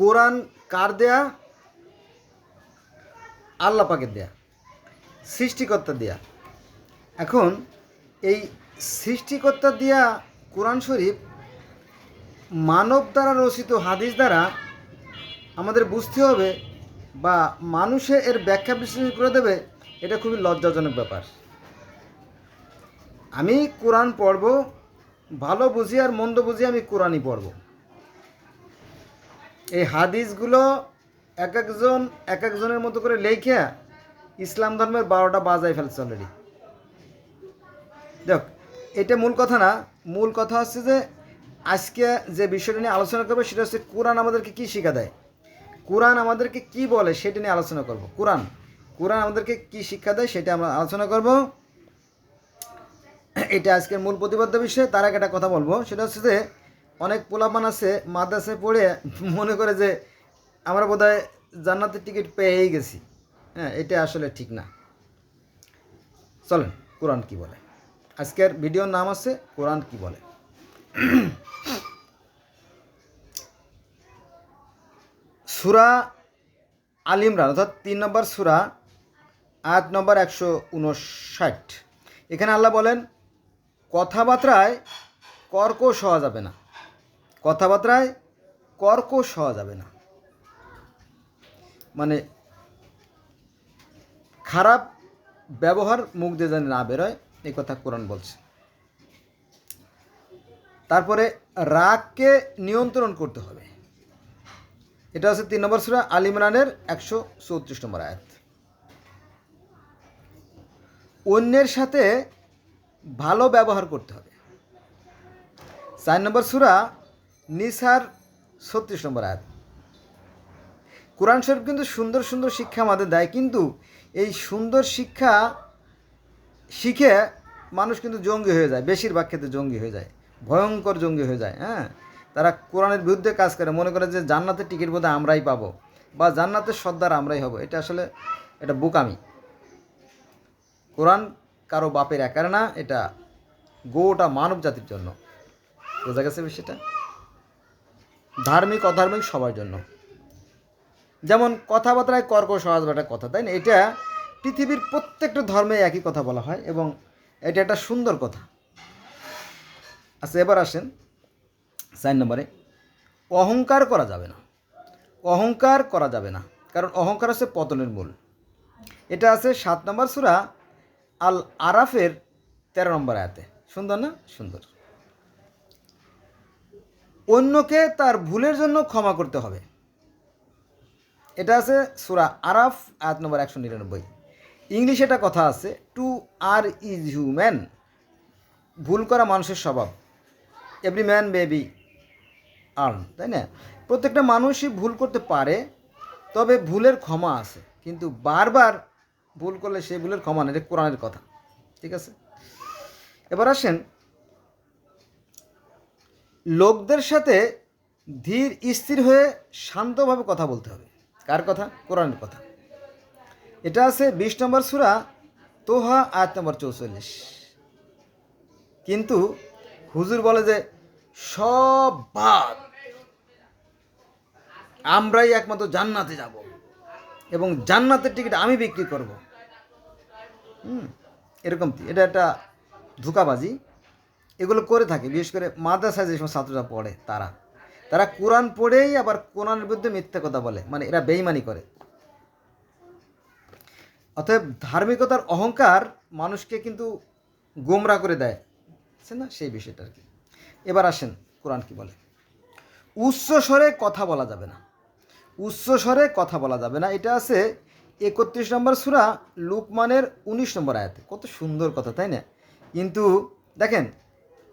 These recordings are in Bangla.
কোরআন কার দেয়া? আল্লাহ পাকের দেয়া, সৃষ্টিকর্তা দেয়া। এখন এই সৃষ্টিকর্তা দেয়া কোরআন শরীফ মানব দ্বারা রচিত হাদিস দ্বারা আমাদের বুঝতে হবে বা মানুষে এর ব্যাখ্যা বিশ্লেষণ করে দেবে, এটা খুবই লজ্জাজনক ব্যাপার। আমি কোরআন পড়ব, ভালো বুঝি আর মন্দ বুঝি আমি কোরআনই পড়ব। এই হাদিসগুলো এক একজনের মতো করে লেখা ইসলাম ধর্মের 12টা বাজায় ফেলছে অলরেডি। দেখ, এটা মূল কথা না। মূল কথা হচ্ছে যে আজকে যে বিষয়টা নিয়ে আলোচনা করবো সেটা হচ্ছে কোরআন আমাদেরকে কী শিক্ষা দেয়, কোরআন আমাদেরকে কি বলে সেটা নিয়ে আলোচনা করব। কোরআন আমাদেরকে কি শিক্ষা দেয় সেটা আমরা আলোচনা করব। এটা আজকের মূল প্রতিপাদ্য বিষয়। তার আগে একটা কথা বলবো, সেটা হচ্ছে যে অনেক পোলাপান আছে মাদ্রাসায় পড়ে মনে করে যে আমরা বোধহয় জান্নাতের টিকিট পেয়েই গেছি। হ্যাঁ, এটা আসলে ঠিক না। চলেন কোরআন কি বলে। আজকের ভিডিওর নাম আছে কোরআন কি বলে। সূরা আল ইমরান অর্থাৎ 3 নম্বর সূরা, আয়াত নম্বর 159। এখানে আল্লাহ বলেন, কথাবার্তায় কর্কশ হওয়া যাবে না, কথাবার্তায় কর্কশ হওয়া যাবে না, মানে খারাপ ব্যবহার মুখ দিয়ে যেন না বেরোয়, এই কথা কোরআন বলছে। তারপরে রাগকে নিয়ন্ত্রণ করতে হবে। এটা হচ্ছে 3 নম্বর সূরা আল ইমরানের 134 নম্বর আয়াত। অন্যের সাথে ভালো ব্যবহার করতে হবে। 4 নম্বর সূরা নিসার 36 নম্বর আয়াত। কোরআন শরীফ কিন্তু সুন্দর সুন্দর শিক্ষা আমাদের দেয়, কিন্তু এই সুন্দর শিক্ষা শিখে মানুষ কিন্তু জঙ্গি হয়ে যায়, বেশিরভাগ ক্ষেত্রে জঙ্গি হয়ে যায়, ভয়ঙ্কর জঙ্গি হয়ে যায়। হ্যাঁ, তারা কোরআনের বিরুদ্ধে কাজ করে, মনে করে যে জান্নাতের টিকিট বোধহয় আমরাই পাবো বা জান্নাতের সর্দার আমরাই হব। এটা আসলে এটা বোকামি। কোরআন কারো বাপের একার না, এটা গোটা মানব জাতির জন্য। বোঝা গেছে বিষয়টা? ধার্মিক অধার্মিক সবার জন্য। যেমন কথাবার্তায় কর্কশ হওয়া যাবে একটা কথা, তাই না? এটা পৃথিবীর প্রত্যেকটা ধর্মে একই কথা বলা হয় এবং এটা একটা সুন্দর কথা। আচ্ছা, এবার আসেন 4 নম্বরে, অহংকার করা যাবে না। অহংকার করা যাবে না, কারণ অহংকার হচ্ছে পতনের মূল। এটা আছে 7 নম্বর সূরা আল আরাফের 13 নম্বর আয়াতে। সুন্দর না? সুন্দর। অন্যকে তার ভুলের জন্য ক্ষমা করতে হবে। এটা আছে সূরা আরাফ আয়াত নম্বর 199। ইংলিশে একটা কথা আছে, টু আর ইজ হিউম্যান, ভুল করা মানুষের স্বভাব। Every man may be earn, তাই না? প্রত্যেকটা মানুষই ভুল করতে পারে, তবে ভুলের ক্ষমা আছে, কিন্তু বারবার ভুল করলে সেই ভুলের ক্ষমা নেই। এটা কোরআনের কথা, ঠিক আছে? এবার আসেন, লোকদের সাথে ধীর স্থির হয়ে শান্তভাবে কথা বলতে হবে। কার কথা? কোরআনের কথা। এটা আছে 20 নম্বর সূরা তোহা আয়াত নম্বর 44। কিন্তু হুজুর বলে যে সব বাদ, আমরাই একমাত্র জান্নাতে যাব এবং জান্নাতের টিকিট আমি বিক্রি করব। এরকম এটা একটা ধোঁকাবাজি। এগুলো করে থাকে বিশেষ করে মাদ্রাসায় যে সময় ছাত্ররা পড়ে, তারা কোরআন পড়েই আবার কোরআনের বিরুদ্ধে মিথ্যা কথা বলে, মানে এরা বেঈমানি করে। অতএব ধার্মিকতার অহংকার মানুষকে কিন্তু গোমরা করে দেয়, না? সেই বিষয়টা আর কি। এবার আসেন কোরআন কি বলে। উচ্চ স্বরে কথা বলা যাবে না, উচ্চ স্বরে কথা বলা যাবে না। এটা আছে 31 নম্বর সূরা লুকমানের 19 নম্বর আয়াতে। কত সুন্দর কথা, তাই না? কিন্তু দেখেন,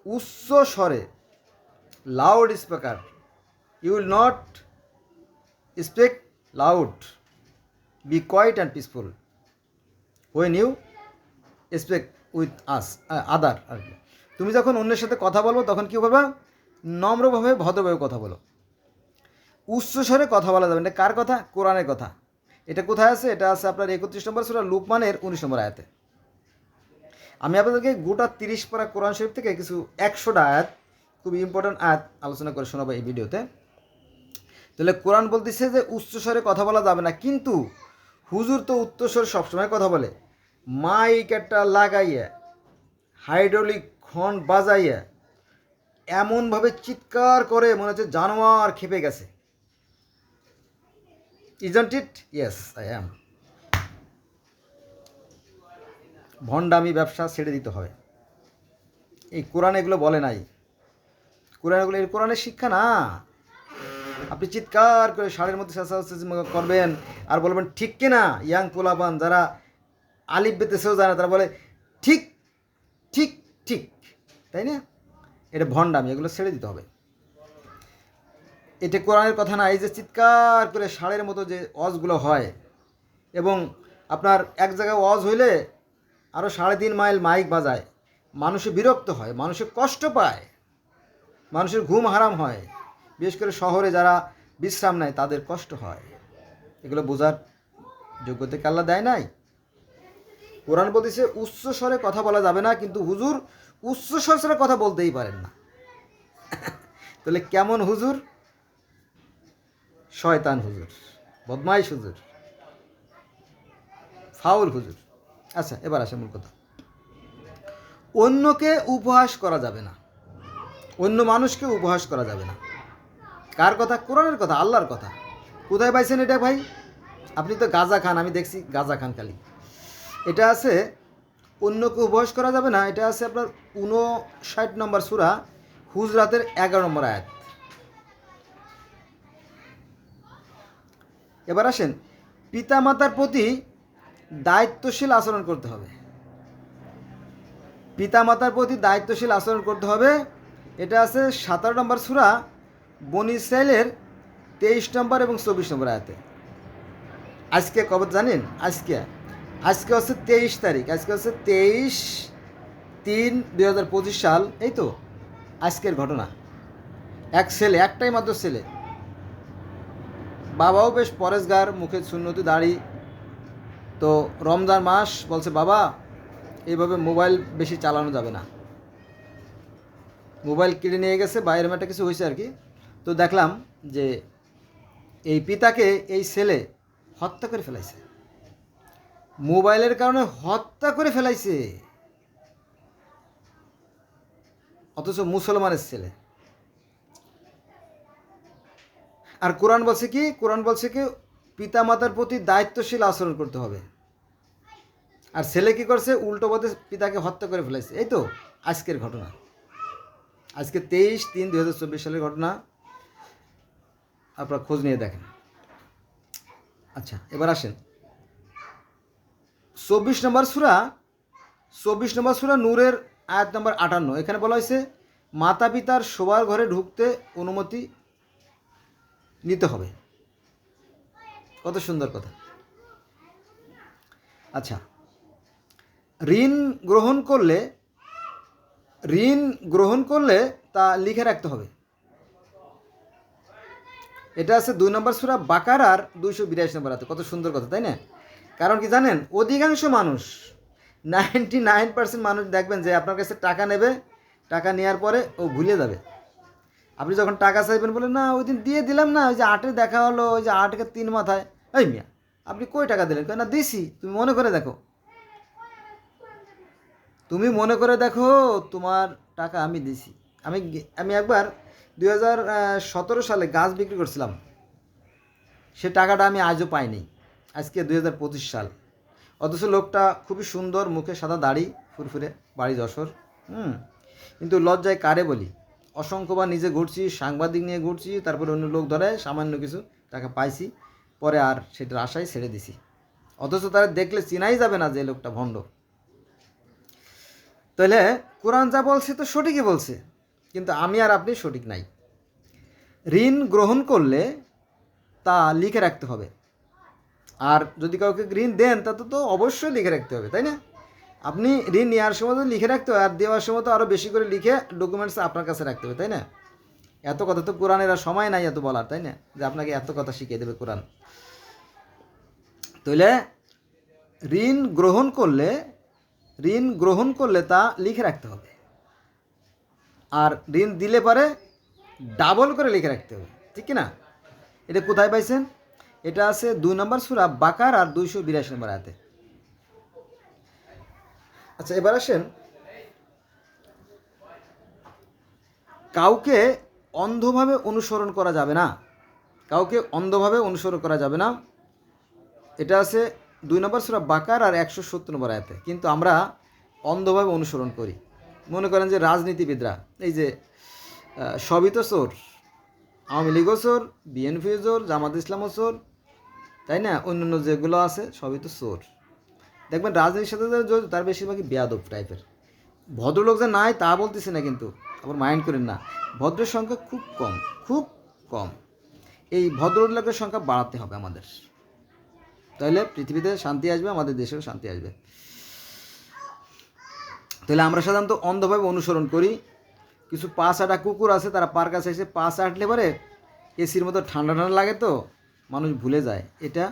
উচ্চ স্বরে, loud speaker, you will not speak loud, be quiet and peaceful when you speak with us other আর কি। তুমি যখন অন্যের সাথে কথা বলবো তখন কী করবা? নম্রভাবে ভদ্রভাবে কথা বলো। উচ্চস্বরে কথা বলা যাবে না। কার কথা? কোরআনের কথা। এটা কোথায় আছে? এটা আছে আপনার 31 নম্বর সূরা লুকমানের 19 নম্বর আয়াতে। আমি আপনাদেরকে গোটা 30 পারা কোরআন শরীফ থেকে কিছু 100টা আয়াত, খুবই ইম্পর্ট্যান্ট আয়াত আলোচনা করে শোনাবো এই ভিডিওতে। তাহলে কোরআন বলতেছে যে উচ্চস্বরে কথা বলা যাবে না, কিন্তু হুজুর তো উচ্চস্বরে সবসময় কথা বলে, মাইক একটা লাগাইয়া হাইড্রোলিক হর্ন বাজাইয়া এমনভাবে চিৎকার করে মনে হচ্ছে জানোয়ার খেপে গেছে। Isn't it? Yes, I am. ভণ্ডামি ব্যবসা ছেড়ে দিতে হবে। এই কোরআন এগুলো বলে নাই, কোরআন এগুলো এই কোরআনের শিক্ষা না। আপনি চিৎকার করে ষাঁড়ের মধ্যে করবেন আর বলবেন ঠিক কিনা। ইয়াং পোলাপান যারা আলিফ বেতেছেও জানে তারা বলে ঠিক ঠিক ঠিক, তাই না? এটা ভণ্ডামি, এগুলো ছেড়ে দিতে হবে। এটা কোরআনের কথা না। এই যে চিৎকার করে ষাঁড়ের মতো যে অজগুলো হয়, এবং আপনার এক জায়গায় অজ হইলে আরও 3.5 মাইল মাইক বাজায়, মানুষে বিরক্ত হয়, মানুষে কষ্ট পায়, মানুষের ঘুম হারাম হয়, বিশেষ করে শহরে যারা বিশ্রাম নেয় তাদের কষ্ট হয়। এগুলো বোঝার যোগ্যতা কি আল্লাহ দেয় নাই? কোরআন বলতেছে উচ্চ স্বরে কথা বলা যাবে না, কিন্তু হুজুর উচ্চ স্বরে কথা বলতেই পারেন না। তাহলে কেমন হুজুর? শয়তান হুজুর, বদমাইশ হুজুর, ফাউল হুজুর। আচ্ছা, এবার আসে মূল কথা। অন্যকে উপহাস করা যাবে না, অন্য মানুষকে উপহাস করা যাবে না। কার কথা? কোরআনের কথা, আল্লাহর কথা। কোথায় পাইছেন এটা ভাই? আপনি তো গাঁজা খান, আমি দেখছি গাঁজা খান খালি। এটা আছে অন্যকে উপহাস করা যাবে না, এটা আছে আপনার 59 নম্বর সূরা হুজরাতের 11 নম্বর আয়াত। এবার আসেন, পিতামাতার প্রতি দায়িত্বশীল আচরণ করতে হবে। পিতামাতার প্রতি দায়িত্বশীল আচরণ করতে হবে, এটা আছে 17 নম্বর সূরা বনী ইসরাইলের 23 নম্বর এবং 24 নম্বর আয়াতে। আজকে কবে জানেন? আজকে হচ্ছে 23 তারিখ, আজকে হচ্ছে 23/3/2025 সাল। এই তো আজকের ঘটনা। এক ছেলে, একটাই মাত্র ছেলে, বাবাও বেশ পরেশগার, মুখে সুন্নতি দাড়ি, তো রমজান মাস, বলছে বাবা এইভাবে মোবাইল বেশি চালানো যাবে না। মোবাইল কিনে নিয়ে গেছে, বাইরের একটা কিছু হয়েছে আর কি। তো দেখলাম যে এই পিতাকে এই ছেলে হত্যা করে ফেলাইছে, মোবাইলের কারণে হত্যা করে ফেলাইছে, অথচ মুসলমানের ছেলে। আর কোরআন বলছে কি? কোরআন বলছে কি পিতামাতার প্রতি দায়িত্বশীল আচরণ করতে হবে। আর ছেলে কি করছে? উল্টো পথে পিতাকে হত্যা করে ফেলাইছে। এই তো আজকের ঘটনা, আজকে 23/3/2024 সালের ঘটনা, আপনারা খোঁজ নিয়ে দেখেন। আচ্ছা, এবার আসেন 24 নম্বর সূরা নূরের আয়াত নম্বর 58। এখানে বলা হয়েছে মাতা পিতার শোবার ঘরে ঢুকতে অনুমতি নিতে হবে। কত সুন্দর কথা। আচ্ছা, ঋণ গ্রহণ করলে তা লিখে রাখতে হবে। এটা আছে 2 নম্বর সূরা বাকারার 282 নম্বর আয়াতে। কত সুন্দর কথা, তাই না? কারণ কি জানেন, অধিকাংশ মানুষ 99% মানুষ দেখবেন যে আপনার কাছে টাকা নেবে, টাকা নেওয়ার পরে ও ভুলে যাবে। আপনি যখন টাকা চাইবেন বলে না ওই দিন দিয়ে দিলাম না, ওই যে 8-এ দেখা হলো, ওই যে 8-এর 3 মাথায়। এই মিয়া আপনি কই টাকা দিলেন? না দিছি, তুমি মনে করে দেখো, তুমি মনে করে দেখো তোমার টাকা আমি দিছি। আমি একবার 2017 সালে গাছ বিক্রি করছিলাম, সে টাকাটা আমি আজও পাইনি। আজকে 2025 সাল, অথচ লোকটা খুবই সুন্দর, মুখে সাদা দাড়ি, ফুরফুরে, বাড়ি যশোর। কিন্তু লজ্জায় কারে বলি, অসংখ্যবার নিজে ঘুরছি, সাংবাদিক নিয়ে ঘুরছি, তারপরে অন্য লোক ধরে সামান্য কিছু টাকা পাইছি, পরে আর সেটার আশায় ছেড়ে দিছি। অথচ তারা দেখলে চিনাই যাবে না যে লোকটা ভণ্ড। তাহলে কোরআন যা বলছে তো সঠিকই বলছে, কিন্তু আমি আর আপনি সঠিক নাই। ঋণ গ্রহণ করলে তা লিখে রাখতে হবে, আর যদি কাউকে ঋণ দেন তা তো অবশ্যই লিখে রাখতে হবে, তাই না? আপনি ঋণ নেওয়ার সময় তো লিখে রাখতে হবে, আর দেওয়ার সময় তো আরও বেশি করে লিখে ডকুমেন্টস আপনার কাছে রাখতে হবে, তাই না? এত কথা তো কোরআনের আর সময় নাই এত বলার, তাই না? যে আপনাকে এত কথা শিখিয়ে দেবে কোরআন। তাহলে ঋণ গ্রহণ করলে তা লিখে রাখতে হবে, আর ঋণ দিলে পরে ডাবল করে লিখে রাখতে হবে, ঠিক কি না? এটা কোথায় পাইছেন? এটা আছে 2 নম্বর সূরা বাকার আর 282 নম্বর আয়াতে। আচ্ছা, এবার আসেন, কাউকে অন্ধভাবে অনুসরণ করা যাবে না। কাউকে অন্ধভাবে অনুসরণ করা যাবে না, এটা আছে 2 নম্বর সূরা বাকার আর 170 নম্বর আয়াতে। কিন্তু আমরা অন্ধভাবে অনুসরণ করি। মনে করেন যে রাজনীতিবিদরা, এই যে সবই তো চোর, আওয়ামী লীগও চোর, বিএনপিও চোর, জামাত ইসলামও চোর, তাই না? অন্যান্য যেগুলো আছে সবই তো চোর। দেখবেন রাজনীতির সাথে যারা জড়িত তার বেশিরভাগই বেয়াদব টাইপের। ভদ্রলোক যে নাই তা বলতেছি না, কিন্তু আবার মাইন্ড করেন না, ভদ্রের সংখ্যা খুব কম, খুব কম। এই ভদ্রলোকের সংখ্যা বাড়াতে হবে আমাদের, তাহলে পৃথিবীতে শান্তি আসবে, আমাদের দেশেও শান্তি আসবে। তাহলে আমরা সাধারণত অন্ধভাবে অনুসরণ করি। কিছু পা চাটা কুকুর আছে, তারা পার কাছে এসে পা চাটলে পরে এসির মতো ঠান্ডা ঠান্ডা লাগে, তো মানুষ ভুলে যায়। এটা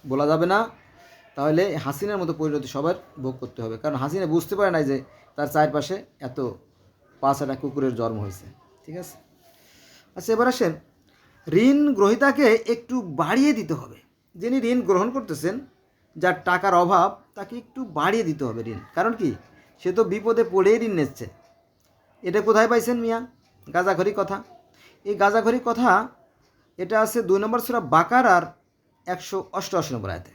বলা যাবে না, তাহলে হাসিনার মতো পরিণতি সবার ভোগ করতে হবে। কারণ হাসিনা বুঝতে পারে না যে তার চারপাশে এত পা চাটা কুকুরের জন্ম হয়েছে। ঠিক আছে? আচ্ছা, এবার আসেন, ঋণ গ্রহীতাকে একটু বাড়িয়ে দিতে হবে। যিনি ঋণ গ্রহণ করতেছেন, যার টাকার অভাব, তাকে একটু বাড়িয়ে দিতে হবে ঋণ। কারণ কি, সে তো বিপদে পড়েই ঋণ নিচ্ছে। এটা কোথায় পাইছেন মিয়া? গাঁজাখড়ি কথা। এই গাঁজাখড়ি কথা এটা আছে 2 নম্বর সূরা বাকার আর 188 নম্বর আয়াতে।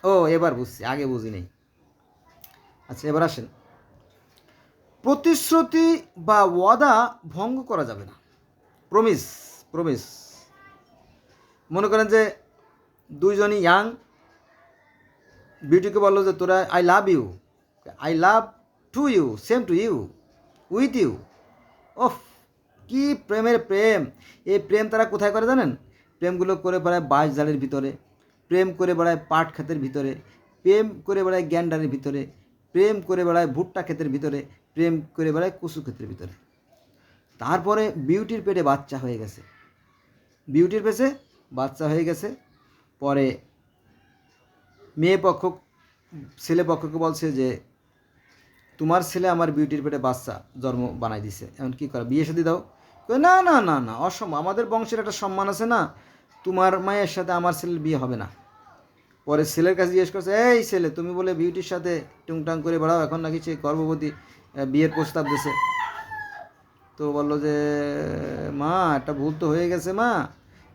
ও, এবার বুঝছি, আগে বুঝি নেই। আচ্ছা, এবার আসেন, প্রতিশ্রুতি বা ওয়াদা ভঙ্গ করা যাবে না। Promise, promise. মনে করেন যে দুইজনই ইয়াং, বিউটিকে বললো যে তোরা I love you, I love to you, same to you, with you. ওফ, কি প্রেমের প্রেম! এই প্রেম তারা কোথায় করে জানেন? প্রেমগুলো করে বেড়ায় বাঁশ জালের ভিতরে, প্রেম করে বেড়ায় পাট ক্ষেতের ভিতরে, প্রেম করে বেড়ায় গ্যান্ডারের ভিতরে, প্রেম করে বেড়ায় ভুট্টা ক্ষেতের ভিতরে, প্রেম করে বেড়ায় কচু ক্ষেতের ভিতরে। তারপরে বিউটির পেটে বাচ্চা হয়ে গেছে, বিউটির পেটে বাচ্চা হয়ে গেছে। পরে মেয়ে পক্ষ ছেলে পক্ষকে বলছে যে তোমার ছেলে আমার বিউটির পেটে বাচ্চা জন্ম বানাই দিছে, এখন কী করা, বিয়ে শাদী দাও। না না না না, অসম্ভব, আমাদের বংশের একটা সম্মান আছে না, তোমার মায়ের সাথে আমার ছেলের বিয়ে হবে না। পরে ছেলের কাছে জিজ্ঞেস করছে, এই ছেলে, তুমি বলে বিউটির সাথে টুংটাং করে বেড়াও, এখন নাকি সে গর্ভবতী, বিয়ের প্রস্তাব দিছে। তো বললো যে মা, একটা ভুল তো হয়ে গেছে মা,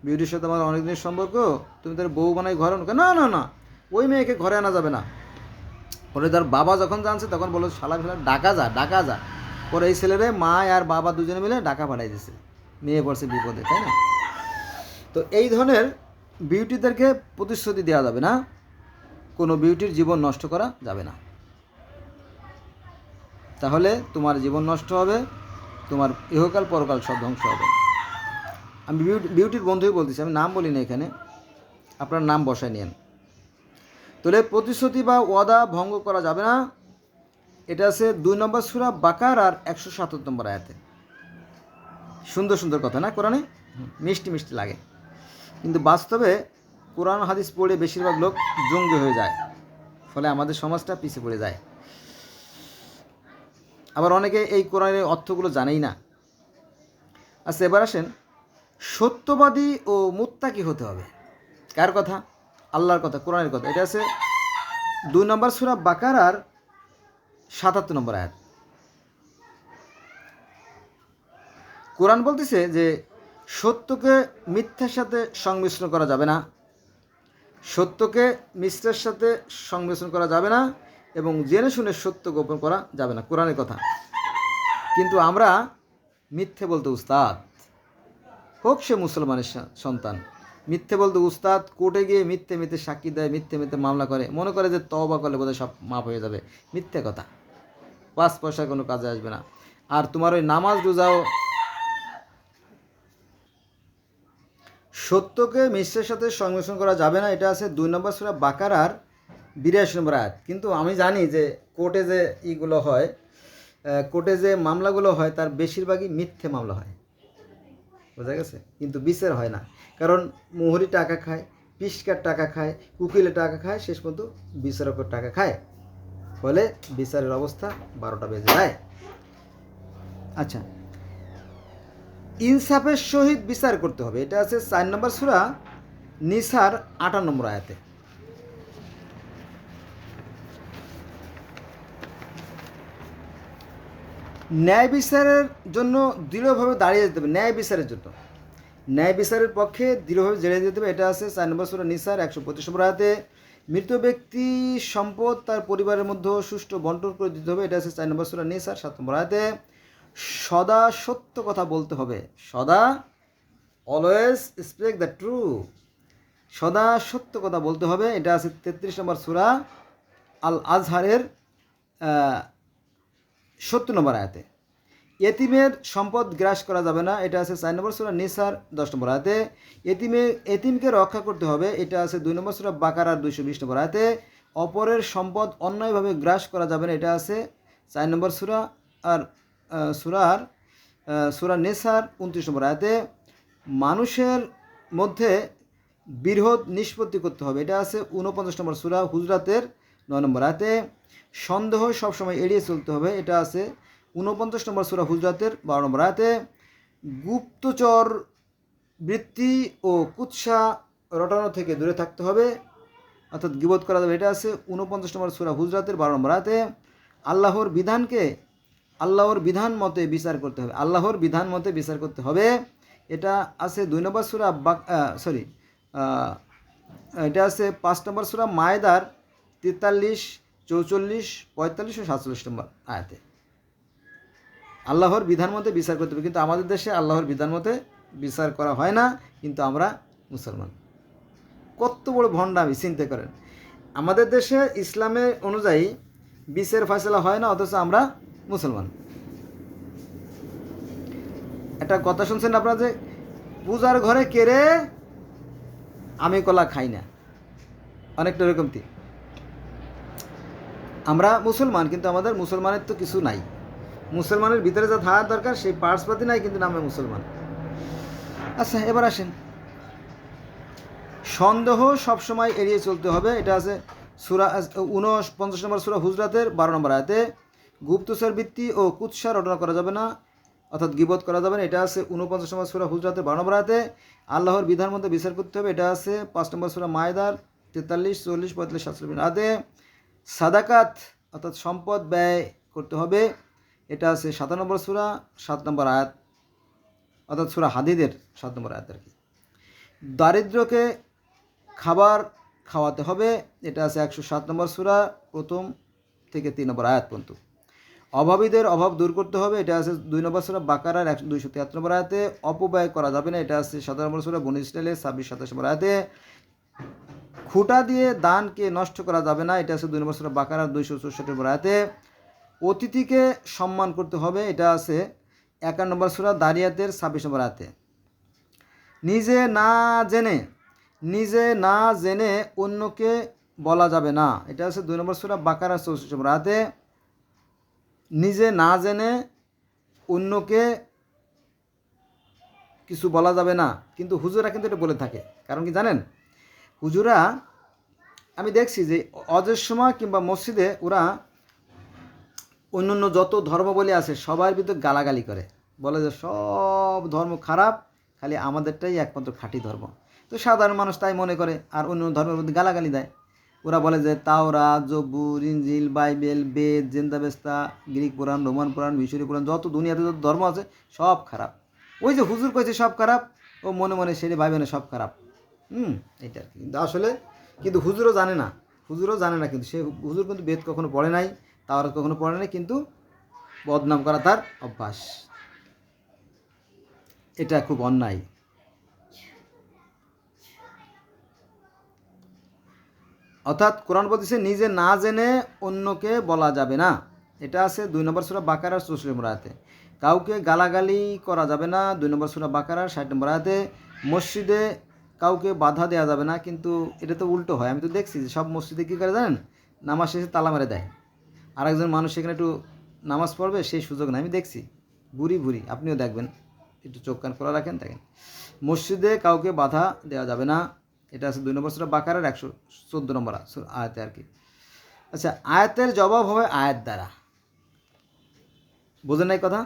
বিউটির সাথে আমার অনেক দিনের সম্পর্ক, তুমি তার বউ বানাই ঘরে আনো। না না না, ওই মেয়েকে ঘরে আনা যাবে না। পরে তার বাবা যখন জানছে তখন বললো শালা ফেলা, ডাকা যা, ডাকা যা। পরে এই ছেলেরে মা আর বাবা দুজনে মিলে ডাকা পাঠাই দিছে, মেয়ে পড়ছে বিপদে, তাই না? তো এই ধরনের বিউটিদেরকে প্রতিশ্রুতি দেওয়া যাবে না, কোনো বিউটির জীবন নষ্ট করা যাবে না। তাহলে তোমার জীবন নষ্ট হবে, তোমার ইহকাল পরকাল সব ধ্বংস হবে। আমি বিউটির বন্ধুই বলতেছি, আমি নাম বলি না এখানে, আপনার নাম বসায় নিন। তাহলে প্রতিশ্রুতি বা ওয়াদা ভঙ্গ করা যাবে না, এটা আছে 2 নম্বর সূরা বাকার আর 177 নম্বর আয়াতে। সুন্দর সুন্দর কথা না কোরআনে, মিষ্টি মিষ্টি লাগে, কিন্তু বাস্তবে কোরআন হাদিস পড়ে বেশিরভাগ লোক জঙ্গি হয়ে যায়, ফলে আমাদের সমাজটা পিছিয়ে পড়ে যায়। আবার অনেকে এই কোরআনের অর্থগুলো জানেই না। আচ্ছা, এবার আসেন, সত্যবাদী ও মুত্তাকি হতে হবে। কার কথা? আল্লাহর কথা, কোরআনের কথা। এটা আছে 2 নম্বর সূরা বাকার আর 77 নম্বর আয়াত। কোরআন বলতেছে যে সত্যকে মিথ্যার সাথে সংমিশ্রণ করা যাবে না, সত্যকে মিথ্যার সাথে সংমিশ্রণ করা যাবে না, এবং জেনে শুনে সত্য গোপন করা যাবে না, কোরআনের কথা। কিন্তু আমরা মিথ্যে বলতে উস্তাদ, হোক সে মুসলমানের সন্তান, মিথ্যে বলতে উস্তাদ। কোর্টে গিয়ে মিথ্যে মিথ্যে সাক্ষী দেয়, মিথ্যে মিথ্যে মামলা করে, মনে করে যে তওবা করলে বোধহয় সব মাফ হয়ে যাবে। মিথ্যে কথা, 5 পয়সার কোনো কাজে আসবে না। আর তোমার ওই নামাজ রোজাও, সত্যকে মিথ্যের সাথে সংমিশ্রণ করা যাবে না, এটা আছে 2 নম্বর সূরা বাকারার 82 নম্বর আয়াত। কিন্তু আমি জানি যে কোর্টে যে ইগুলো হয়, কোর্টে যে মামলাগুলো হয় তার বেশিরভাগই মিথ্যে মামলা হয়, বোঝা গেছে? কিন্তু বিচার হয় না, কারণ মোহরি টাকা খায়, পিসকার টাকা খায়, উকিলের টাকা খায়, শেষ পর্যন্ত বিচারকের টাকা খায়, ফলে বিচারের অবস্থা 12টা বেজে যায়। আচ্ছা, ইনসাফের সহিত বিচার করতে হবে, এটা আছে 4 নম্বর সূরা নিসার 58 নম্বর আয়াতে। ন্যায় বিচারের জন্য দৃঢ়ভাবে দাঁড়িয়ে যেতে হবে, ন্যায় বিচারের জন্য, ন্যায় বিচারের পক্ষে দৃঢ়ভাবে জেড়ে যেতে হবে, এটা আছে 4 নম্বর সূরা নিসার 125 নম্বর আয়াতে। মৃত ব্যক্তি সম্পদ তার পরিবারের মধ্যে সুষ্ঠু বন্টন করে দিতে হবে, এটা আছে 4 নম্বর সূরা নিসার 7 নম্বর আয়াতে। সদা সত্য কথা বলতে হবে, সদা, অলওয়েজ স্পিক দ্য ট্রু, সদা সত্য কথা বলতে হবে, এটা আছে 33 নম্বর সূরা আল আজহারের 70 নম্বর আয়াতে। এতিমের সম্পদ গ্রাস করা যাবে না, এটা আছে 4 নম্বর সূরা নিসার 10 নম্বর আয়াতে। এতিমকে রক্ষা করতে হবে, এটা আছে 2 নম্বর সূরা বাকারার 220 নম্বর আয়াতে। অপরের সম্পদ অন্যায়ভাবে গ্রাস করা যাবে না, এটা আছে 4 নম্বর সূরা আর সূরা নিসার 29 নম্বর আয়াতে। মানুষের মধ্যে বিরোধ নিষ্পত্তি করতে হবে, এটা আছে 49 নম্বর সূরা হুজরাতের 9 নম্বর আয়াতে। সন্দেহ সবসময় এড়িয়ে চলতে হবে, এটা আছে 49 নম্বর সূরা হুজরাতের 12 নম্বর আয়াতে। গুপ্তচর বৃত্তি ও কুৎসা রটানো থেকে দূরে থাকতে হবে, অর্থাৎ গীবত করা যাবে, এটা আছে 49 নম্বর সূরা হুজরাতের 12 নম্বর আয়াতে। আল্লাহর বিধান মতে বিচার করতে হবে, আল্লাহর বিধান মতে বিচার করতে হবে, এটা আছে 2 নম্বর সূরা এটা আছে 5 নম্বর সূরা মায়েদার 43, 44, 45 ও 47 নম্বর আয়াতে। আল্লাহর বিধান মতে বিচার করতে হবে, কিন্তু আমাদের দেশে আল্লাহর বিধান মতে বিচার করা হয় না, কিন্তু আমরা মুসলমান। কত বড় ভণ্ডামি চিন্তা করেন, আমাদের দেশে ইসলামের অনুযায়ী বিচার ফয়সালা হয় না, অথচ আমরা মুসলমান। একটা কথা শুনছেন আপনারা যে পূজার ঘরে কেড়ে আমি কলা খাই না, অনেকটা এরকম। আমরা মুসলমান, কিন্তু আমাদের মুসলমানের তো কিছু নাই, মুসলমানের ভিতরে যা থাকার দরকার সেই পার্টসপাতি নাই, কিন্তু নামে মুসলমান। আচ্ছা, এবার আসেন, সন্দেহ সবসময় এড়িয়ে চলতে হবে, এটা আছে সূরা 49 নম্বর সূরা হুজরাতের 12 নম্বর আয়াতে। গুপ্তচর বৃত্তি ও কুৎসা রটনা করা যাবে না, অর্থাৎ গীবত করা যাবে না, এটা আছে 49 নম্বর সূরা হুজরাতের 12 নম্বর আয়াতে। আল্লাহর বিধান মধ্যে বিচার করতে হবে, এটা আছে 5 নম্বর সূরা মায়েদার 43, 40, 45, 47 আয়াতে। সাদাকাত অর্থাৎ সম্পদ ব্যয় করতে হবে, এটা আছে 7 নম্বর সূরা 7 নম্বর আয়াত, অর্থাৎ সূরা হাদিদের 7 নম্বর আয়াত আর কি। দারিদ্রকে খাবার খাওয়াতে হবে, এটা আছে 107 নম্বর সূরা 1 থেকে 3 নম্বর আয়াত পর্যন্ত। অভাবীদের অভাব দূর করতে হবে, এটা আছে 2 নম্বর সূরা বাকারার 273 নম্বর আয়াতে। অপব্যয় করা যাবে না, এটা আছে 7 নম্বর সূরা বনী ইসরাঈলের 26-27 নম্বর আয়াতে। খুঁটা দিয়ে দানকে নষ্ট করা যাবে না, এটা আছে 2 নম্বর সূরা বাকারার 264 নম্বর আয়াতে। অতিথিকে সম্মান করতে হবে, এটা আছে 51 নম্বর সূরা দারিয়াতের 26 নম্বর আয়াতে। নিজে না জেনে অন্যকে বলা যাবে না, এটা আছে 2 নম্বর সূরা বাকারার 64 নম্বর আয়াতে। নিজে না জেনে অন্যকে কিছু বলা যাবে না, কিন্তু হুজুরা কিন্তু এটা বলে থাকে। কারণ কি জানেন, হুজুরা আমি দেখছি যে অজের সময় কিংবা মসজিদে ওরা অন্য যত ধর্মাবলী আছে সবার ভিতরে গালাগালি করে, বলে যে সব ধর্ম খারাপ, খালি আমাদেরটাই একমাত্র খাঁটি ধর্ম। তো সাধারণ মানুষ তাই মনে করে, আর অন্য ধর্মের মধ্যে গালাগালি দেয়। ওরা বলে যে তাওরাত, জবুর, ইনজিল, বাইবেল, বেদ, জেন্দাবেস্তা, গ্রিক পুরাণ, রোমান পুরাণ, মিশরী পুরাণ, যত দুনিয়াতে যত ধর্ম আছে সব খারাপ। ওই যে হুজুর কইছে সব খারাপ, ও মনে মনে সেটা ভাইবে না সব খারাপ। এইটা আর কি, কিন্তু আসলে কিন্তু হুজুরও জানে না, কিন্তু সে হুজুর কিন্তু বেদ কখনো পড়ে নাই, তাওরাত কখনো পড়ে নাই, কিন্তু বদনাম করা তার অভ্যাস। এটা খুব অন্যায়। অর্থাৎ কোরআন বলতেছে নিজে না জেনে অন্যকে বলা যাবে না, এটা আছে 2 নম্বর সূরা বাকারার 64 নম্বর আয়াতে। কাউকে গালাগালি করা যাবে না, 2 নম্বর সূরা বাকারার 60 নম্বর আয়াতে। মসজিদে কাউকে বাধা দেওয়া যাবে না, কিন্তু এটা তো উল্টো হয়। আমি তো দেখছি যে সব মসজিদে কী করে জানেন, নামাজ শেষে তালা মেরে দেয়, আরেকজন মানুষ সেখানে একটু নামাজ পড়বে সেই সুযোগ নেই। আমি দেখছি ভুরি, আপনিও দেখবেন, একটু চোখ কান খোলা রাখেন, দেখেন। মসজিদে কাউকে বাধা দেওয়া যাবে না, এটা আছে 2 নম্বর সূরা বাকারার 114 নম্বর আয়াতে আর কি। আচ্ছা, আয়াতের জবাব হবে আয়াত দ্বারা, বোঝেন নাই কথা?